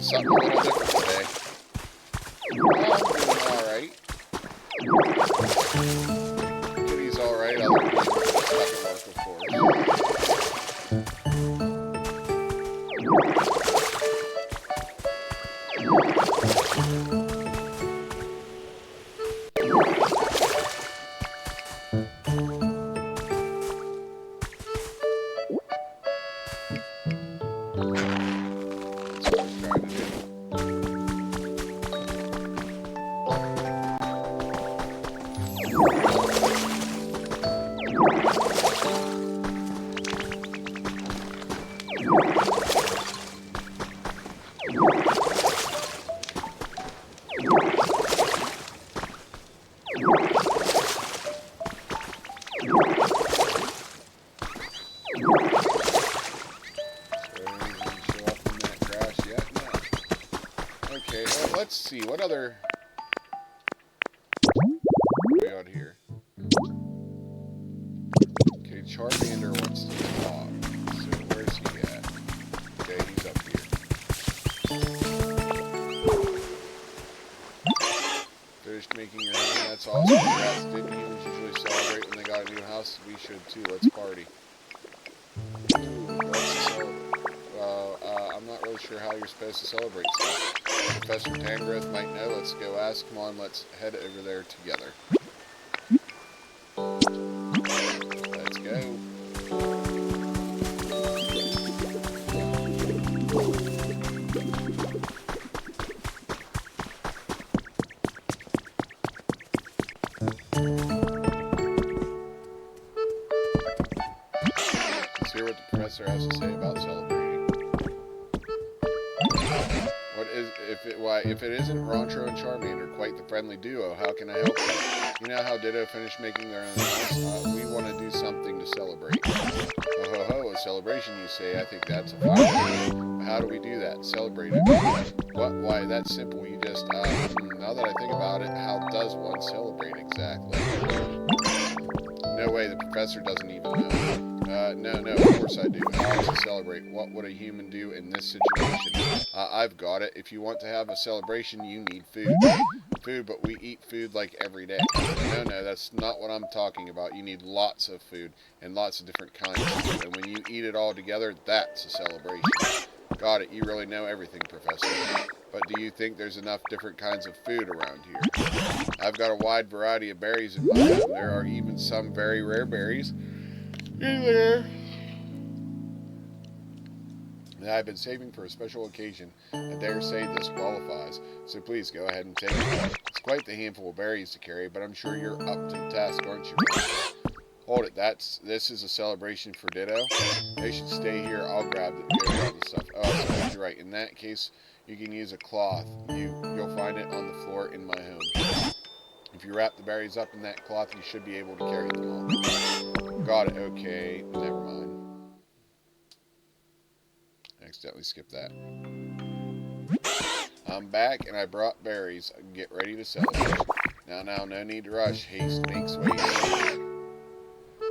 Something a little different today. I'm doing alright. Kitty's alright, other than being stuck at work, of course. Let's see, what other... way out here? Okay, Charmander wants to talk. So where's he at? Okay, he's up here. Finished making your own, that's awesome. Congrats, didn't humans usually celebrate when they got a new house? We should too, let's party. Ooh, let's celebrate. I'm not really sure how you're supposed to celebrate stuff. Professor Tangrowth might know. Let's go ask. Come on, let's head over there together. Let's go. Let's hear what the professor has to say about celebrating. If it isn't Roncho and Charmander, quite the friendly duo, how can I help you? You know how Ditto finished making their own house? We want to do something to celebrate. Oh ho ho, a celebration you say? I think that's a fine idea. how do we do that? Celebrate it. What? Why? That's simple. You just, now that I think about it, how does one celebrate exactly? No way, the professor doesn't even know. No, of course I do. How to celebrate? What would a human do in this situation? I've got it. If you want to have a celebration, you need food. Food, but we eat food like every day. No, that's not what I'm talking about. You need lots of food and lots of different kinds of food. And when you eat it all together, that's a celebration. Got it. You really know everything, Professor. But do you think there's enough different kinds of food around here? I've got a wide variety of berries in my home. There are even some very rare berries in there that I've been saving for a special occasion. I dare say this qualifies. So please go ahead and take it. It's quite the handful of berries to carry, but I'm sure you're up to the task, aren't you? Hold it. This is a celebration for Ditto. They should stay here. I'll grab the stuff. Oh, you're right. In that case, you can use a cloth. You'll find it on the floor in my home. If you wrap the berries up in that cloth, you should be able to carry them all. Got it. Okay. Never mind. Accidentally skipped that. I'm back and I brought berries. Get ready to celebrate. Now, no need to rush. Haste makes waste.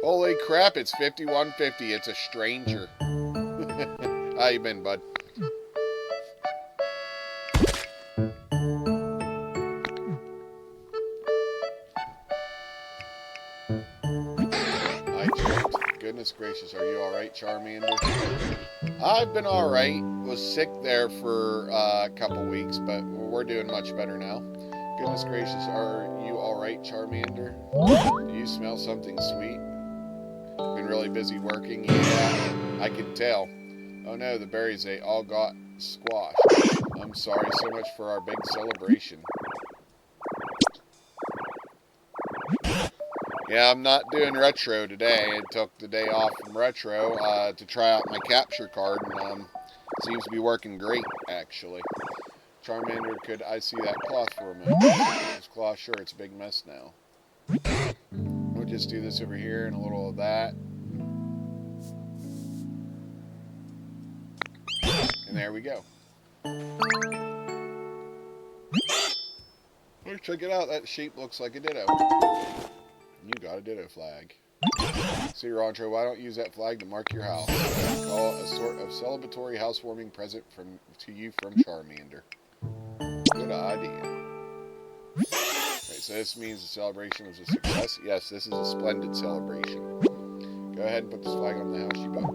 Holy crap, it's 5150. It's a stranger. How you been, bud? I checked. Goodness gracious, are you alright, Charmander? I've been alright. Was sick there for a couple weeks, but we're doing much better now. Goodness gracious, are you alright, Charmander? Do you smell something sweet? Been really busy working? Yeah, I can tell. Oh no, the berries, they all got squashed. I'm sorry, so much for our big celebration. Yeah, I'm not doing retro today. I took the day off from retro to try out my capture card, and seems to be working great, actually. Charmander, could I see that cloth for a minute? This cloth, sure, it's a big mess now. We'll just do this over here and a little of that. And there we go. Well, check it out. That shape looks like a Ditto. You got a Ditto flag. See, Rantro, why don't you use that flag to mark your house? Call it a sort of celebratory housewarming present to you from Charmander. Good idea. Right, so this means the celebration was a success. Yes, this is a splendid celebration. Go ahead and put this flag on the house, you butt.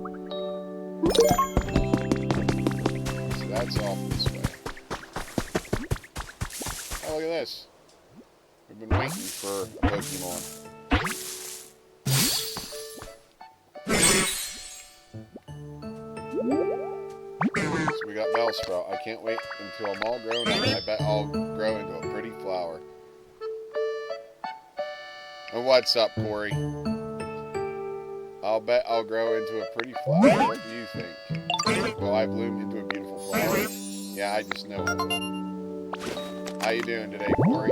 So that's off this way. Oh, look at this. We've been waiting for a Pokemon. So we got Bellsprout. I can't wait until I'm all grown up. I bet I'll grow into a pretty flower. And what's up, Corey? I'll bet I'll grow into a pretty flower. What do you think? Will I bloom into a beautiful flower? Yeah, I just know. How you doing today, Corey?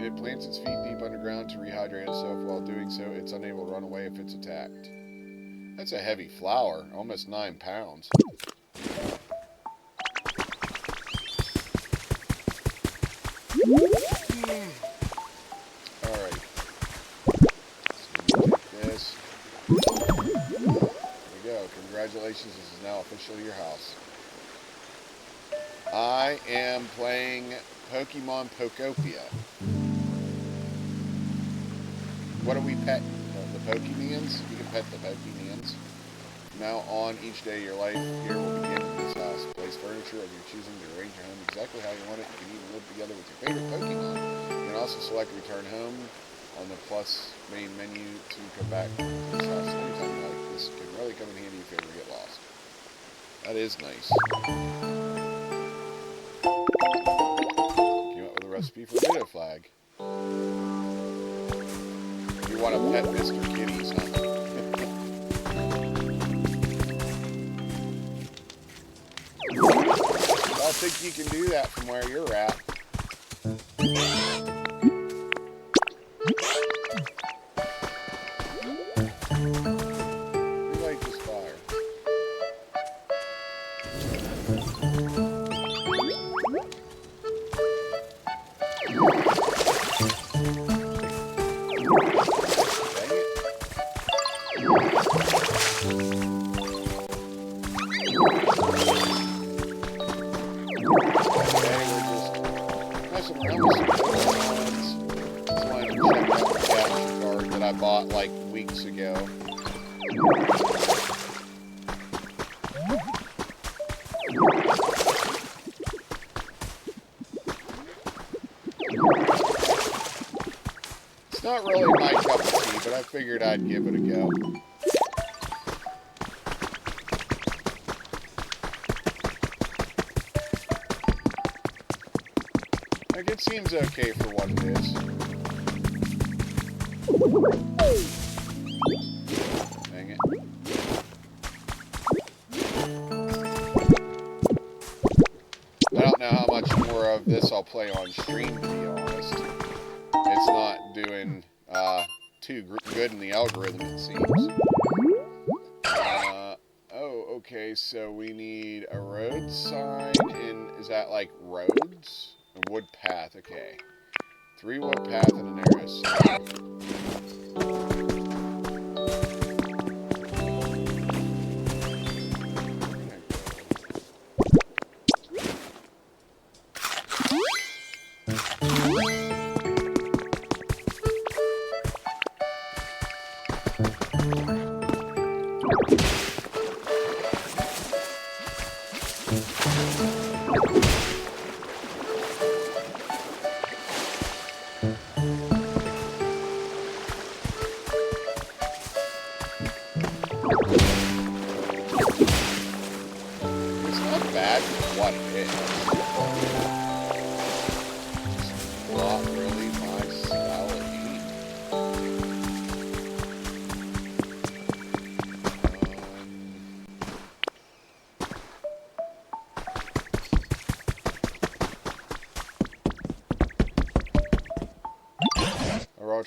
It plants its feet deep underground to rehydrate itself. While doing so, it's unable to run away if it's attacked. That's a heavy flower, almost 9 pounds. Alright. So take this. There we go. Congratulations, this is now officially your house. I am playing Pokemon Pokopia. What are we petting? The Pokemons? You can pet the Pokemons. From now on, each day of your life here will begin in this house. Place furniture of your choosing to arrange your home exactly how you want it. You can even live together with your favorite Pokemon. You can also select Return Home on the Plus main menu to come back to this house anytime you like. This can really come in handy if you ever get lost. That is nice. Came up with a recipe for a Ditto flag. You want to pet Mr. Kitties, huh? I don't think you can do that from where you're at. Who light this fire? I bought like weeks ago. It's not really my cup of tea, but I figured I'd give it a go. Like, it seems okay for what it is. Dang it. I don't know how much more of this I'll play on stream, to be honest. It's not doing too good in the algorithm, it seems. Oh, okay, so we need a road sign, and is that like roads? A wood path, okay. 3 wood path and an arrow sign.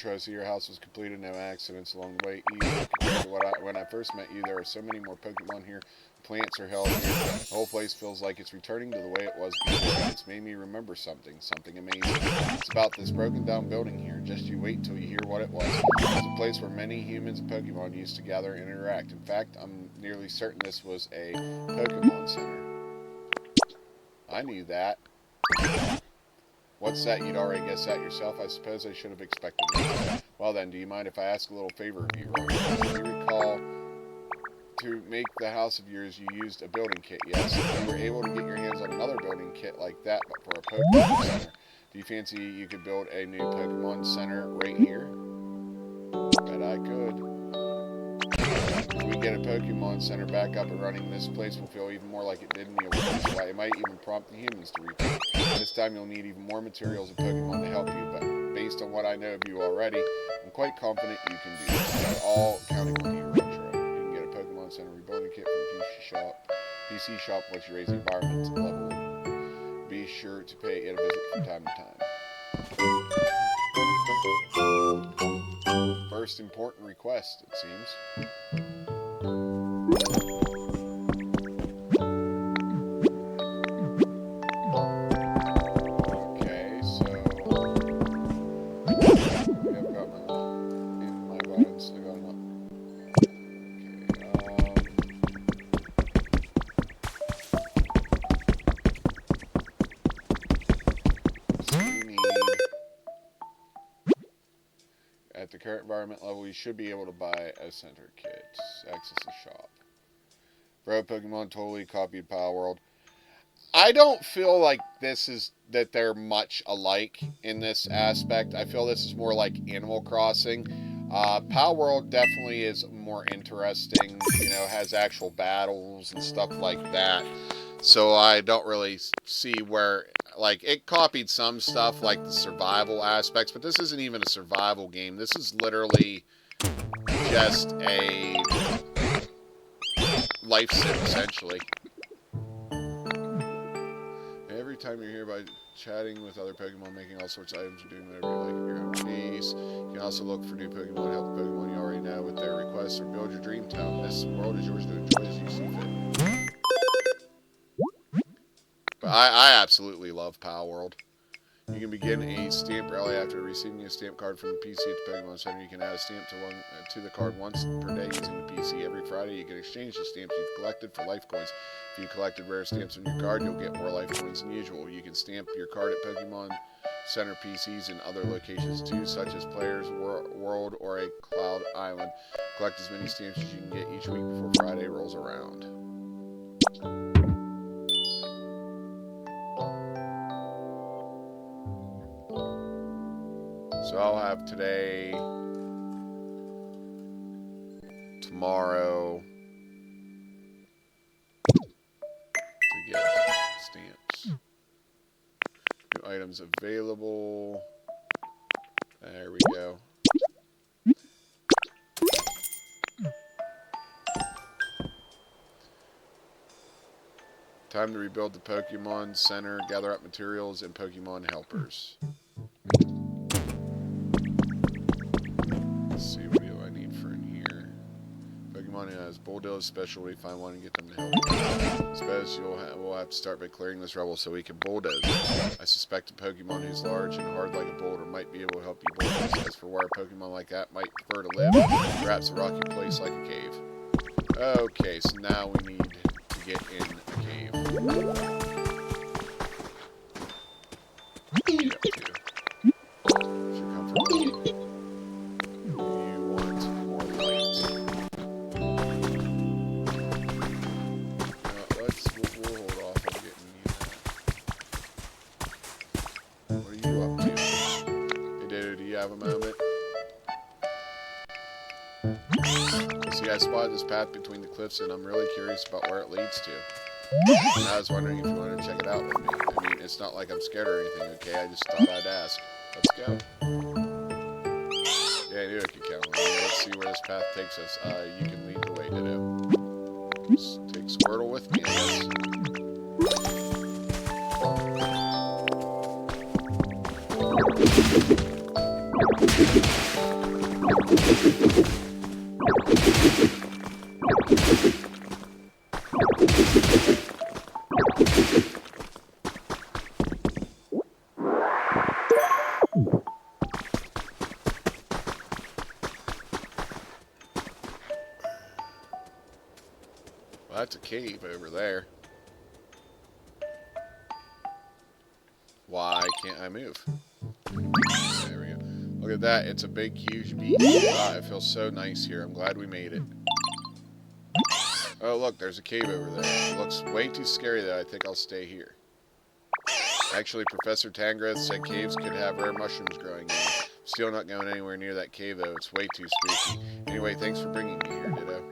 I see your house was completed, no accidents along the way. When I first met you, there are so many more Pokemon here. The plants are held here. The whole place feels like it's returning to the way it was before. It's made me remember something amazing. It's about this broken down building here. Just you wait till you hear what it was. It was a place where many humans and Pokemon used to gather and interact. In fact, I'm nearly certain this was a Pokemon Center. I knew that. What's that? You'd already guessed that yourself. I suppose I should have expected it. Well then, do you mind if I ask a little favor of you, Roy? Do you recall to make the house of yours you used a building kit? Yes. If you were able to get your hands on another building kit like that, but for a Pokemon Center, do you fancy you could build a new Pokemon Center right here? Bet I could. If we get a Pokemon Center back up and running, this place will feel even more like it did in the old days. Why, it might even prompt the humans to rebuild. This time you'll need even more materials and Pokemon to help you, but based on what I know of you already, I'm quite confident you can do this. We're all counting on you, Retro. You can get a Pokemon Center rebuilding kit from PC Shop once you raise the environment level. Be sure to pay it a visit from time to time. First important request, it seems. Okay, so I've got my buttons. I got them up. At the current environment level, you should be able to buy a center kit. Access the shop. Bro, Pokemon totally copied Power World. I don't feel like that they're much alike in this aspect. I feel this is more like Animal Crossing. Power World definitely is more interesting. You know, has actual battles and stuff like that. So I don't really see where, like, it copied some stuff, like the survival aspects, but this isn't even a survival game. This is literally just a life sim, essentially. Every time you're here by chatting with other Pokemon, making all sorts of items, or doing whatever you like at your own pace. You can also look for new Pokemon, help the Pokemon you already know with their requests, or build your dream town. This world is yours to enjoy as you see fit. But I absolutely love Power World. You can begin a stamp rally after receiving a stamp card from the PC at the Pokemon Center. You can add a stamp to the card once per day using the PC. Every Friday, you can exchange the stamps you've collected for life coins. If you collected rare stamps on your card, you'll get more life coins than usual. You can stamp your card at Pokemon Center PCs and other locations too, such as Players World or a Cloud Island. Collect as many stamps as you can get each week before Friday rolls around. So I'll have today, tomorrow, to get stamps. New items available. There we go. Time to rebuild the Pokemon Center, gather up materials and Pokemon helpers. Let's see, what do I need for in here? Pokemon has Bulldoze specialty. Find one and get them to help you. I suppose we'll have to start by clearing this rubble so we can bulldoze it. I suspect a Pokemon who's large and hard like a boulder might be able to help you bulldoze. As for where a Pokemon like that might prefer to live, perhaps a rocky place like a cave. Okay, so now we need to get in a cave. Yep, should come from me. Have a moment. See, I spotted this path between the cliffs and I'm really curious about where it leads to. And I was wondering if you wanted to check it out with me. I mean, it's not like I'm scared or anything, okay? I just thought I'd ask. Let's go. Yeah, I knew I could count on you. Let's see where this path takes us. You can lead the way, Ditto. Just take Squirtle with me, I guess. Well, that's a cave over there. Why can't I move? There we go. Look at that. It's a big, huge beach. Wow, it feels so nice here. I'm glad we made it. Oh, look, there's a cave over there. It looks way too scary, though. I think I'll stay here. Actually, Professor Tangrowth said caves could have rare mushrooms growing in them. Still not going anywhere near that cave, though. It's way too spooky. Anyway, thanks for bringing me here, Ditto.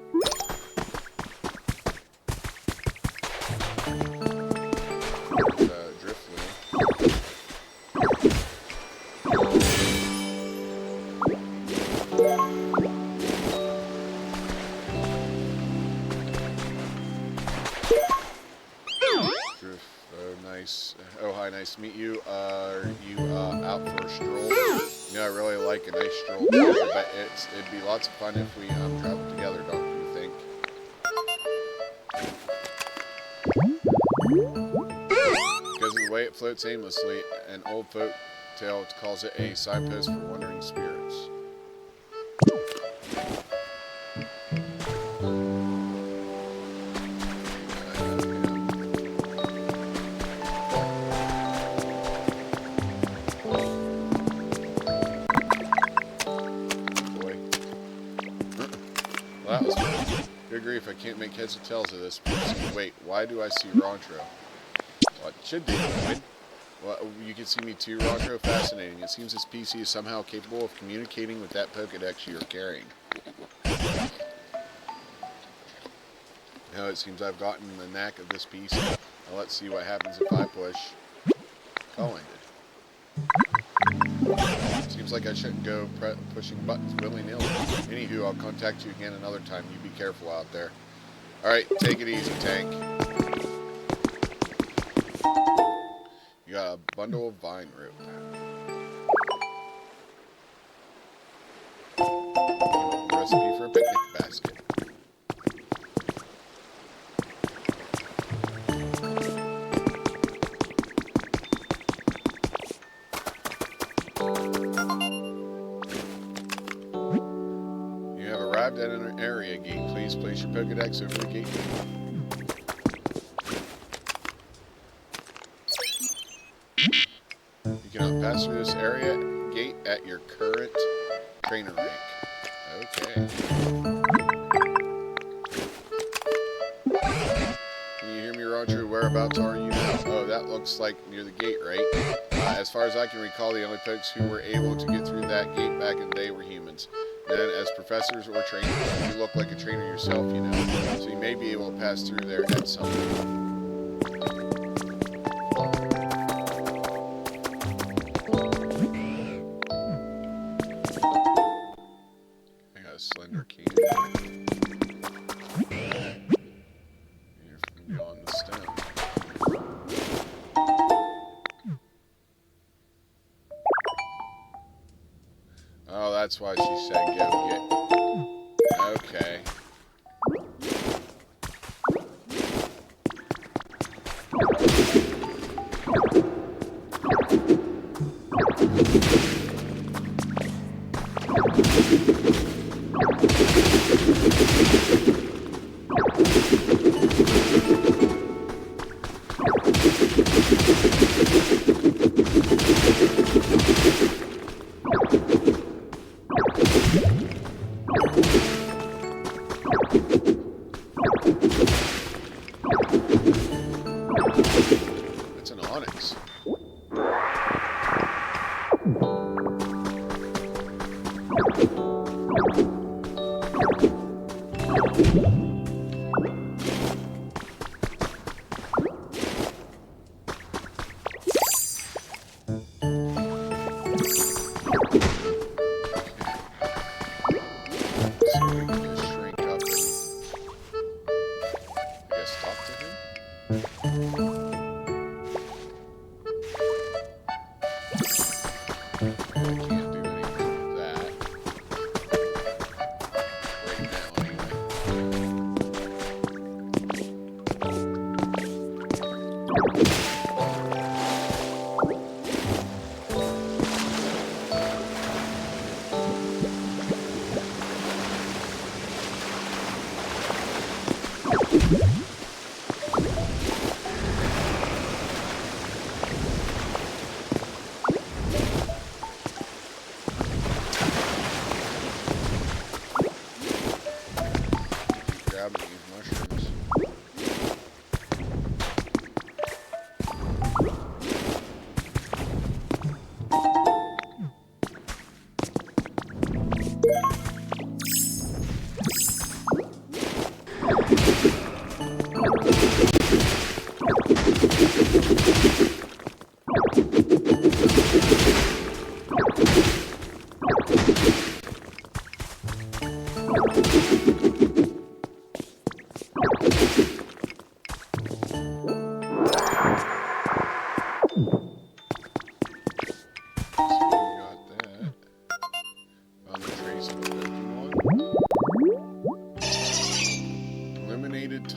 Oh, hi, nice to meet you. Are you out for a stroll? You know, I really like a nice stroll. I bet it'd be lots of fun if we traveled together, don't you think? Because of the way it floats aimlessly, an old folk tale calls it a signpost for wandering spirits. Well, that was fun. Good grief, I can't make heads or tails of this. Wait, why do I see Rontro? Well, it should be good. Well, you can see me too, Rontro. Fascinating. It seems this PC is somehow capable of communicating with that Pokedex you're carrying. Now it seems I've gotten the knack of this PC. Now let's see what happens if I push co-ended. Seems like I shouldn't go pushing buttons willy-nilly. Anywho, I'll contact you again another time. You be careful out there. Alright, take it easy, Tank. You got a bundle of vine root. Recipe for a picnic basket. arrived at an area gate. Please place your Pokedex over the gate. You cannot pass through this area gate at your current trainer rank. Okay. Can you hear me, Roger? Whereabouts are you now? Oh, that looks like near the gate, right? As far as I can recall, the only folks who were able to get through that gate back in the day were humans. Then, as professors or trainers, you look like a trainer yourself, you know, so you may be able to pass through there at some point. I got a slender can. You're from beyond the stone. Oh, that's why she said go get. Okay. That's an onyx.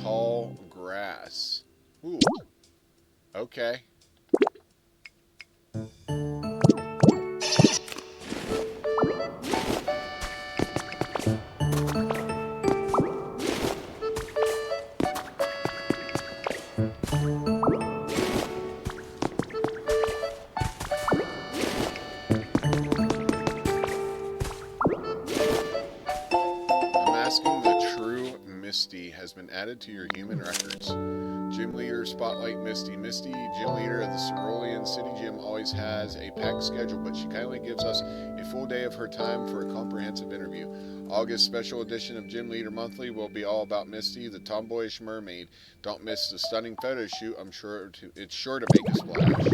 Tall grass. Ooh. Okay. Misty has been added to your human records. Gym leader, Spotlight Misty. Misty, gym leader of the Cerulean City Gym, always has a packed schedule, but she kindly gives us a full day of her time for a comprehensive interview. August special edition of Gym Leader Monthly will be all about Misty, the tomboyish mermaid. Don't miss the stunning photo shoot. I'm sure it's sure to make a splash.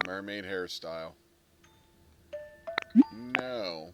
Mermaid hairstyle. No.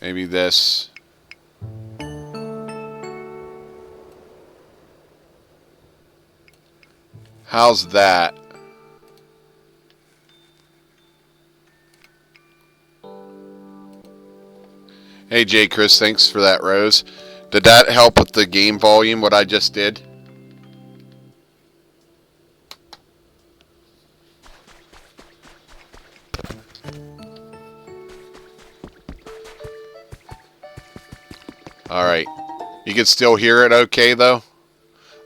Maybe this. How's that? Hey, Jay Chris, thanks for that rose. Did that help with the game volume, what I just did? Alright. You can still hear it okay, though?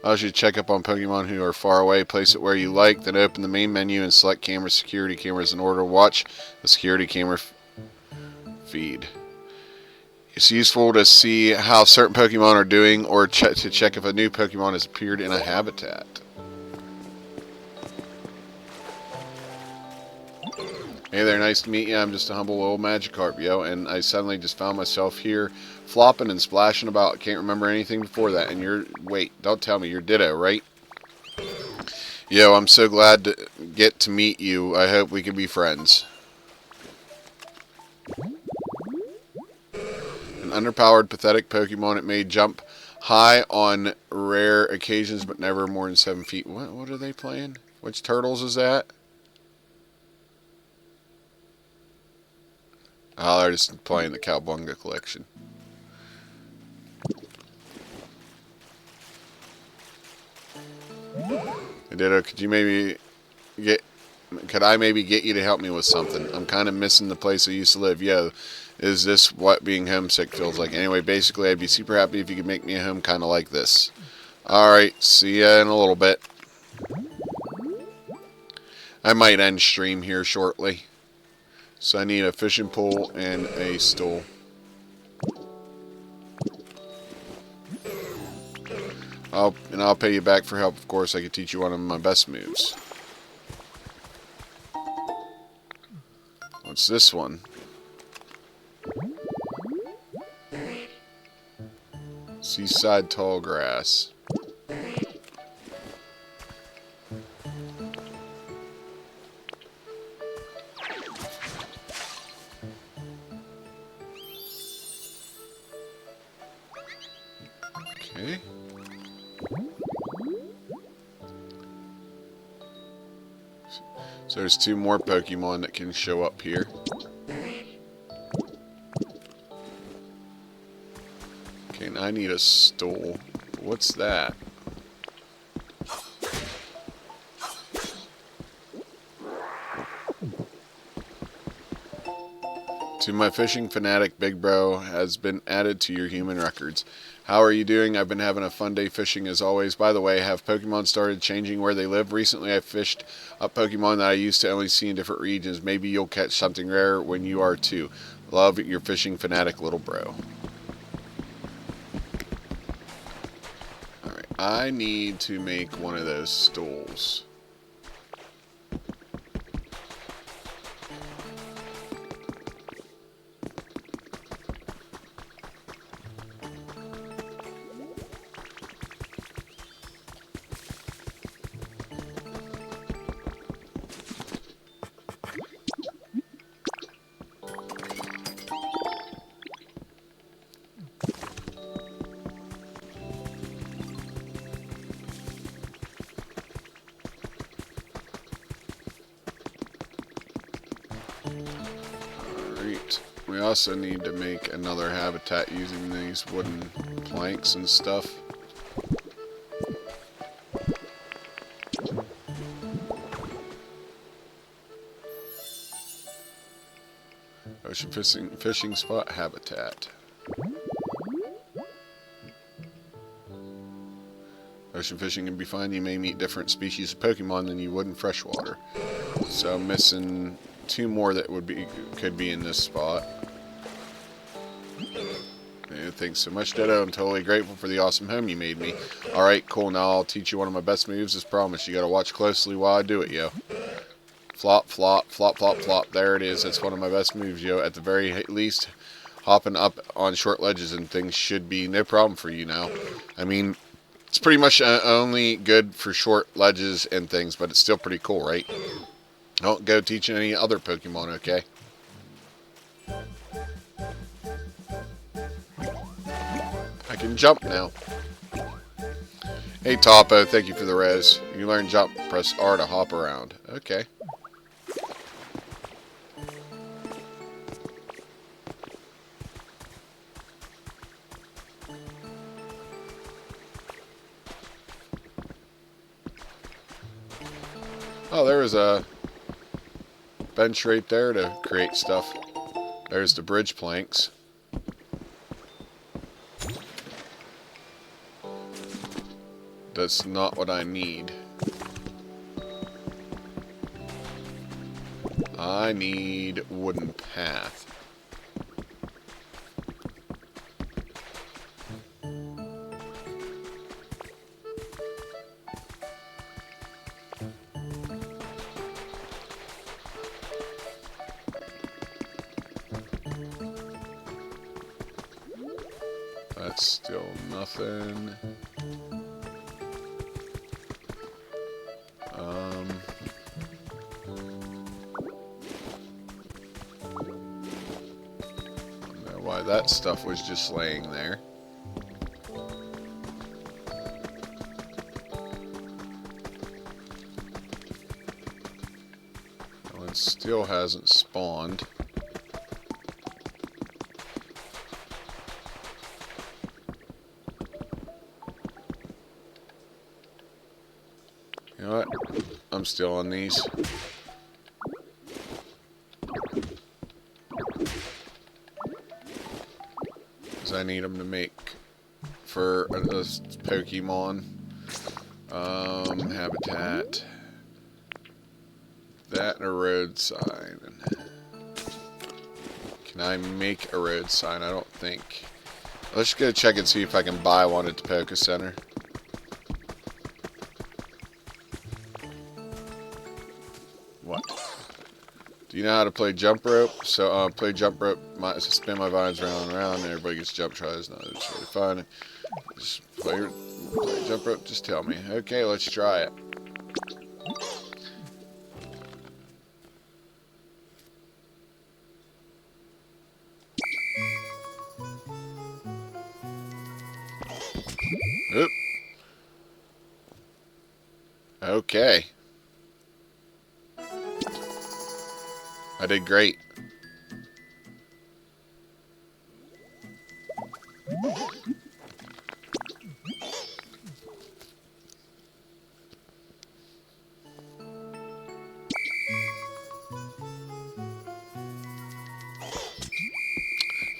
I should check up on Pokemon who are far away. Place it where you like, then open the main menu and select camera security cameras in order to watch the security camera feed. It's useful to see how certain Pokemon are doing or to check if a new Pokemon has appeared in a habitat. Hey there, nice to meet you. I'm just a humble little Magikarp, yo, and I suddenly just found myself here flopping and splashing about. Can't remember anything before that, and you're... Wait, don't tell me. You're Ditto, right? Yo, I'm so glad to get to meet you. I hope we can be friends. An underpowered, pathetic Pokemon. It may jump high on rare occasions, but never more than 7 feet. What are they playing? Which Turtles is that? Oh, they're just playing the Cowabunga collection. Hey, Ditto, could I maybe get you to help me with something? I'm kind of missing the place I used to live. Yo, is this what being homesick feels like? Anyway, basically, I'd be super happy if you could make me a home kind of like this. Alright, see ya in a little bit. I might end stream here shortly. So I need a fishing pole and a stool. I'll pay you back for help, of course. I could teach you one of my best moves. What's this one? Seaside tall grass. Okay. So there's 2 more Pokemon that can show up here. Okay, now I need a stool. What's that? To my fishing fanatic, Big Bro has been added to your human records. How are you doing? I've been having a fun day fishing as always. By the way, have Pokemon started changing where they live? Recently I fished up Pokemon that I used to only see in different regions. Maybe you'll catch something rare when you are too. Love, your fishing fanatic little bro. Alright, I need to make one of those stools. We also need to make another habitat using these wooden planks and stuff. Ocean fishing spot habitat. Ocean fishing can be fun. You may meet different species of Pokemon than you would in freshwater. So I'm missing 2 more that could be in this spot. Yeah, thanks so much, Ditto. I'm totally grateful for the awesome home you made me. Alright, cool. Now I'll teach you one of my best moves as promised. You gotta watch closely while I do it, yo. Flop, flop, flop, flop, flop. There it is. That's one of my best moves, yo. At the very least, hopping up on short ledges and things should be no problem for you now. I mean, it's pretty much only good for short ledges and things, but it's still pretty cool, right? Don't go teaching any other Pokemon, okay? can jump now. Hey Topo, thank you for the res. You learn jump, press R to hop around. Okay. Oh, there was a bench right there to create stuff. There's the bridge planks. That's not what I need. I need wooden path. That's still nothing. I don't know why that stuff was just laying there. Well, it still hasn't spawned. You know what? I'm still on these. Because I need them to make for this Pokemon. Habitat. That and a road sign. Can I make a road sign? I don't think. Let's go check and see if I can buy one at the Poke Center. What? Do you know how to play jump rope? So, play jump rope, spin my vines around and around, and everybody gets jump tries. No, it's really fun. Just play jump rope, just tell me. Okay, let's try it. Oop. Okay. I did great.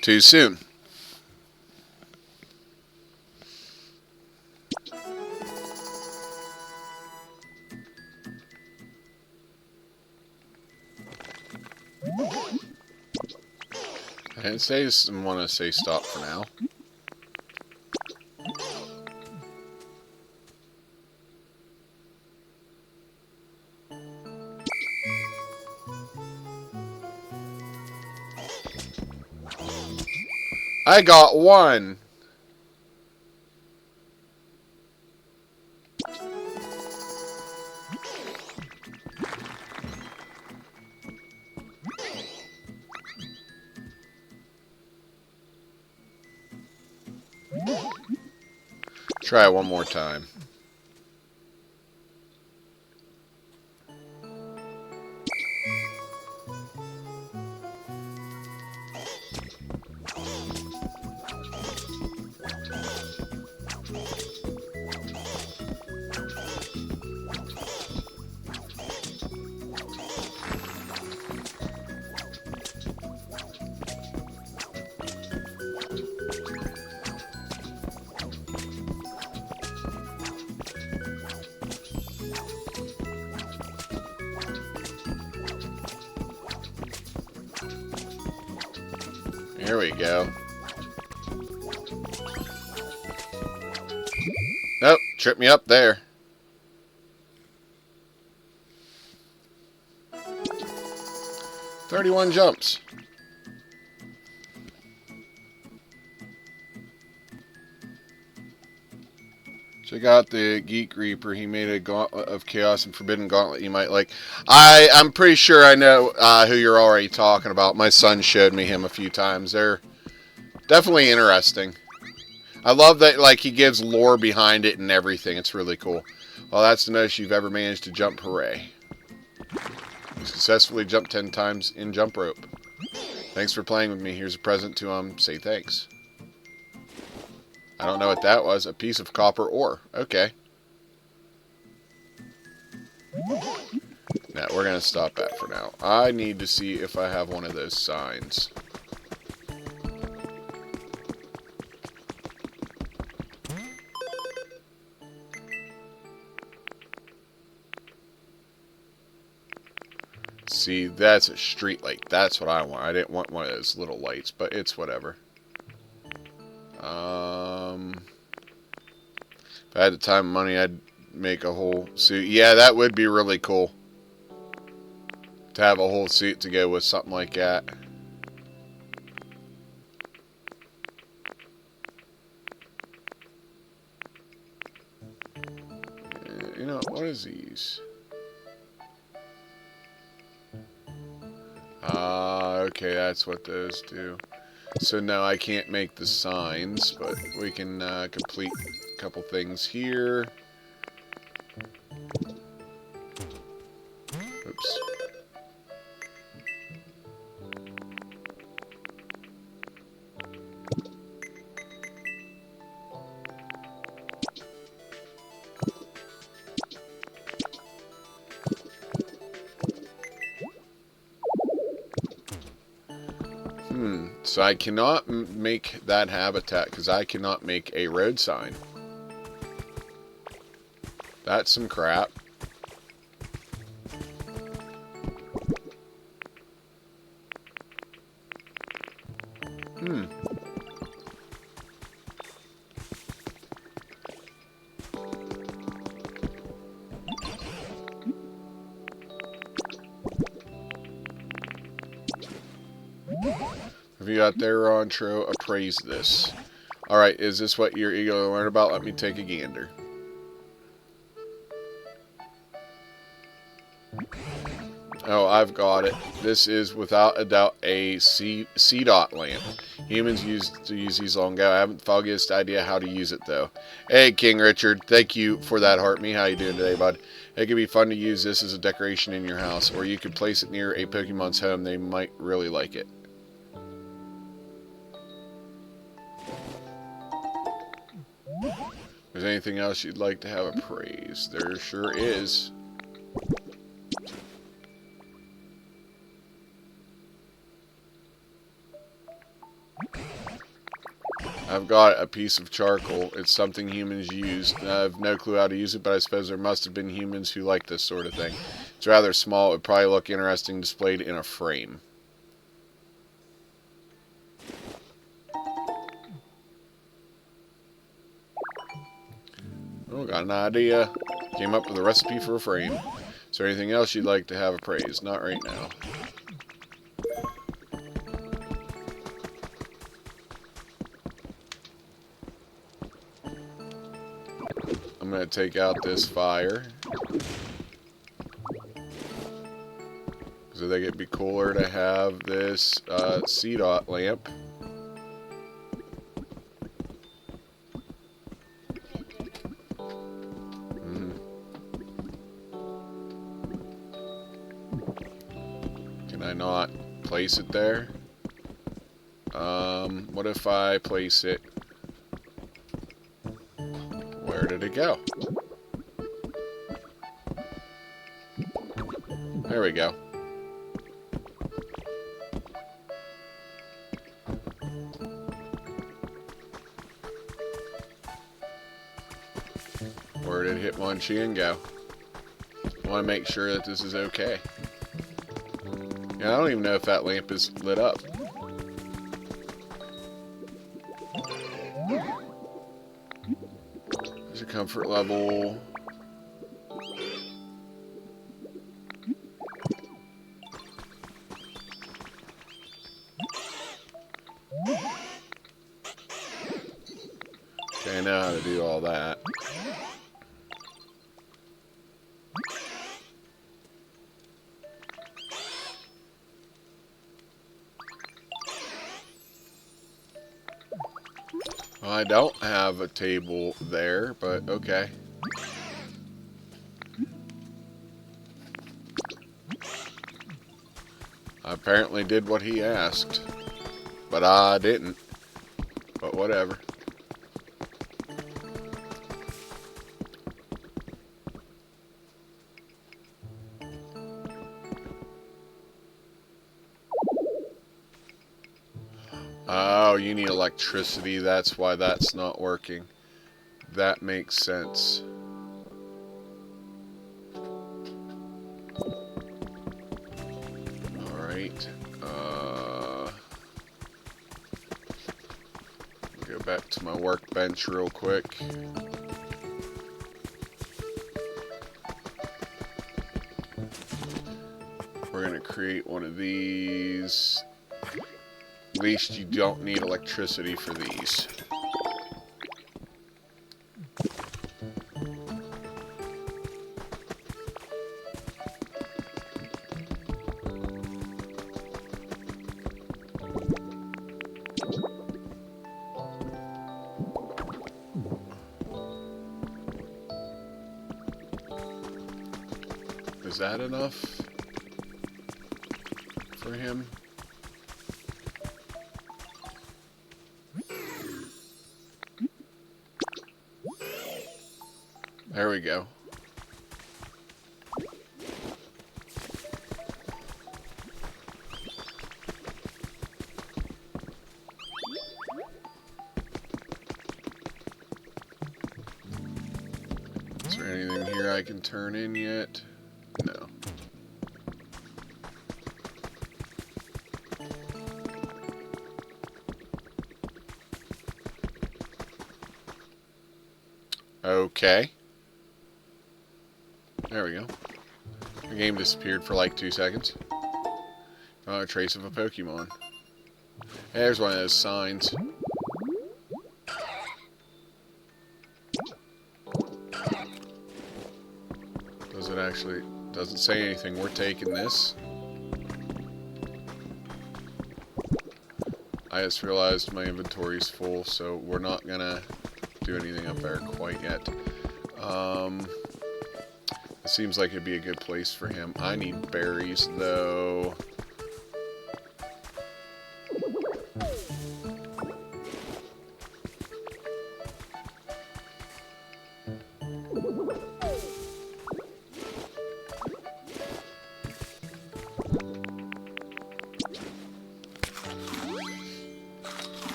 Too soon. I didn't want to say stop for now. I got one. Try it one more time. Here we go. Nope, tripped me up there. "31 jumps. Check out the Geek Reaper. He made a gauntlet of chaos and forbidden gauntlet you might like. I'm pretty sure I know who you're already talking about. My son showed me him a few times. They're definitely interesting. I love that, like, he gives lore behind it and everything. It's really cool. Well, that's the most you've ever managed to jump. Hooray. You successfully jumped 10 times in jump rope. Thanks for playing with me. Here's a present to say thanks. I don't know what that was. A piece of copper ore. Okay. Now, we're going to stop that for now. I need to see if I have one of those signs. See, that's a street light. That's what I want. I didn't want one of those little lights, but it's whatever. If I had the time and money, I'd make a whole suit. Yeah, that would be really cool. To have a whole suit to go with something like that. You know, what is these? Okay, that's what those do. So no, I can't make the signs, but we can complete a couple things here. Oops. So I cannot make that habitat because I cannot make a road sign. That's some crap. Have you got there, Rontro? Appraise this. Alright, is this what you're eager to learn about? Let me take a gander. Oh, I've got it. This is without a doubt a C-dot lamp. Humans used to use these long ago. I haven't the foggiest idea how to use it though. Hey, King Richard, thank you for that heart me. How you doing today, bud? It could be fun to use this as a decoration in your house, or you could place it near a Pokemon's home. They might really like it. Is there anything else you'd like to have appraised? There sure is. I've got a piece of charcoal. It's something humans use. I have no clue how to use it, but I suppose there must have been humans who like this sort of thing. It's rather small. It would probably look interesting displayed in a frame. Oh, got an idea. Came up with a recipe for a frame. Is there anything else you'd like to have appraised? Not right now. I'm going to take out this fire. Because I think it'd be cooler to have this C-dot lamp. Can I not place it there? What if I place it? Where did it go? There we go. Where did Hitmonchan go? I want to make sure that this is okay. Yeah, I don't even know if that lamp is lit up. There's your comfort level. Okay, I know how to do all that. I don't have a table there, but okay. I apparently did what he asked, but I didn't. But whatever. Oh, you need electricity. That's why that's not working. That makes sense. Alright. Go back to my workbench real quick. We're going to create one of these. At least you don't need electricity for these. Is that enough for him? There we go. Is there anything here I can turn in yet? No. Okay. There we go. The game disappeared for like 2 seconds. Oh, a trace of a Pokemon. There's one of those signs. Does it actually... doesn't say anything. We're taking this. I just realized my inventory's full, so we're not gonna do anything up there quite yet. It seems like it'd be a good place for him. I need berries, though.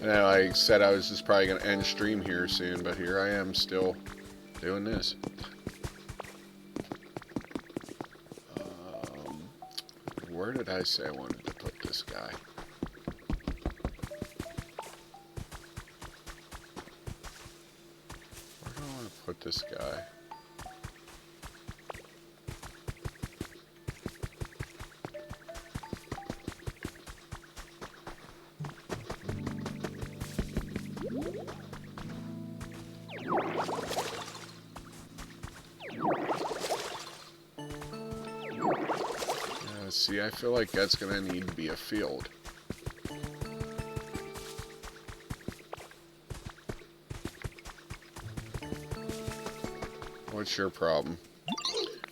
Now, I said I was just probably going to end stream here soon, but here I am still doing this. Where did I say I wanted to put this guy? Where do I want to put this guy? See, I feel like that's going to need to be a field. What's your problem?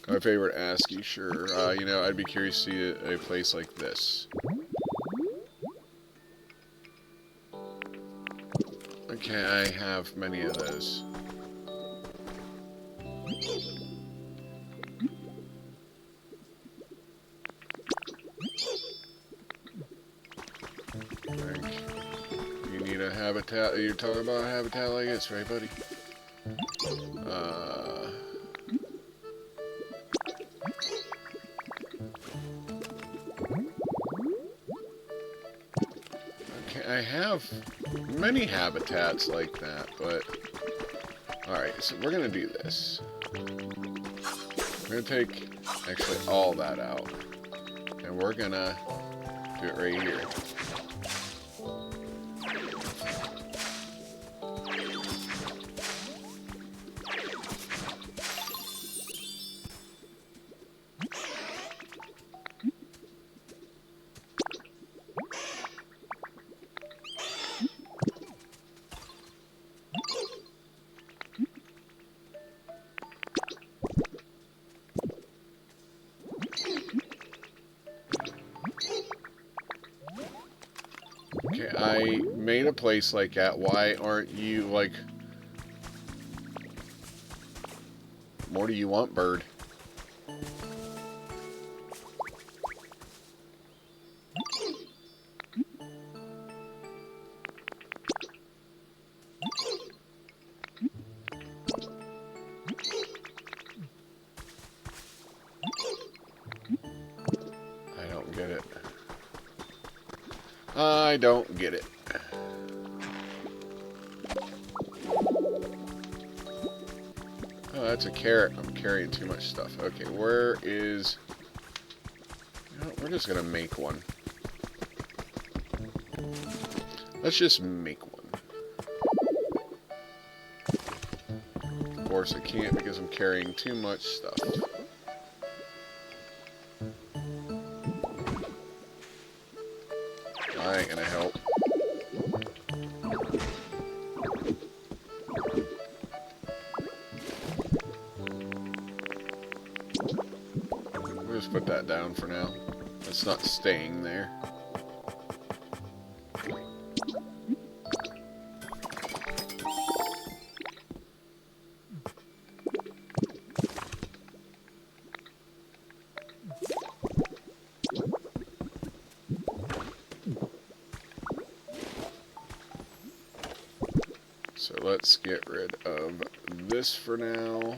My favorite ASCII, sure. You know, I'd be curious to see a place like this. Okay, I have many of those. You need a habitat. You're talking about a habitat like this, right, buddy? Okay, I have many habitats like that, but... Alright, so we're gonna do this. We're gonna take, actually, all that out. And we're gonna do it right here. Okay, I made a place like that. Why aren't you, like... More do you want, bird? I don't get it. I don't get it. Oh, that's a carrot. I'm carrying too much stuff. Okay, where is... You know, we're just going to make one. Let's just make one. Of course, I can't because I'm carrying too much stuff. I ain't going to help. We'll just put that down for now. It's not staying there. So let's get rid of this for now.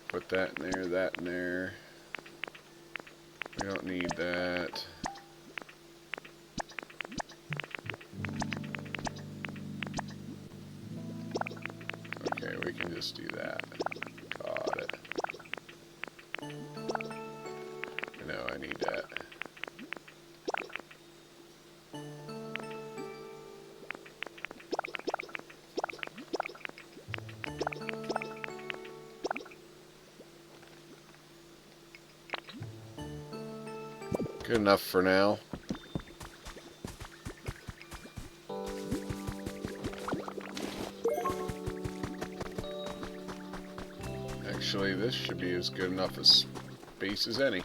Put that in there, that in there. We don't need that. Okay, we can just do that. Got it. No, I need that. Good enough for now. Actually, this should be as good enough a space as any.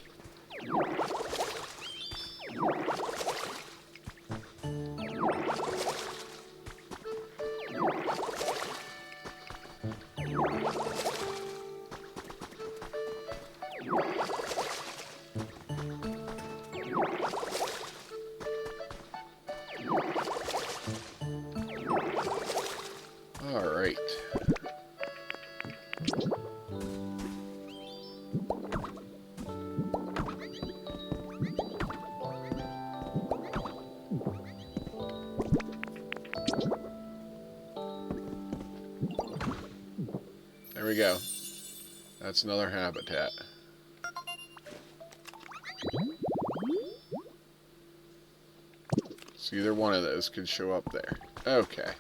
Alright. There we go. That's another habitat. So either one of those could show up there. Okay.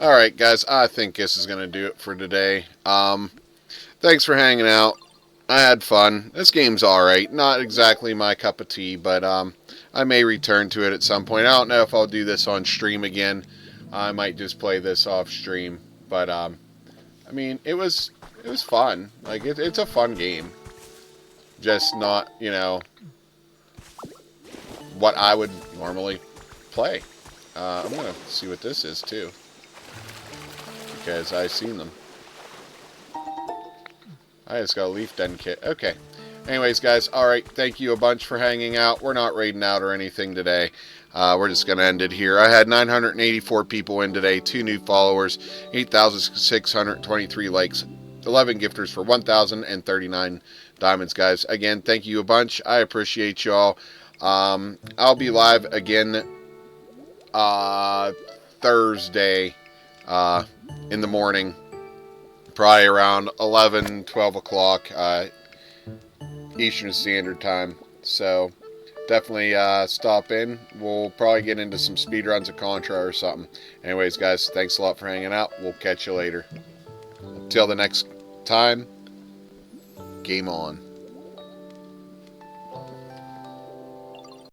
Alright guys, I think this is going to do it for today. Thanks for hanging out. I had fun. This game's alright. Not exactly my cup of tea, but I may return to it at some point. I don't know if I'll do this on stream again. I might just play this off stream. But, I mean, it was fun. Like, it's a fun game. Just not, you know, what I would normally play. I'm going to see what this is, too. Because I've seen them. I just got a leaf den kit. Okay. Anyways, guys, alright. Thank you a bunch for hanging out. We're not raiding out or anything today. We're just going to end it here. I had 984 people in today, 2 new followers, 8,623 likes, 11 gifters for 1,039 diamonds, guys. Again, thank you a bunch. I appreciate y'all. I'll be live again Thursday in the morning, probably around 11, 12 o'clock Eastern Standard Time. So definitely stop in. We'll probably get into some speedruns of Contra or something. Anyways, guys, thanks a lot for hanging out. We'll catch you later. Till the next time, game on.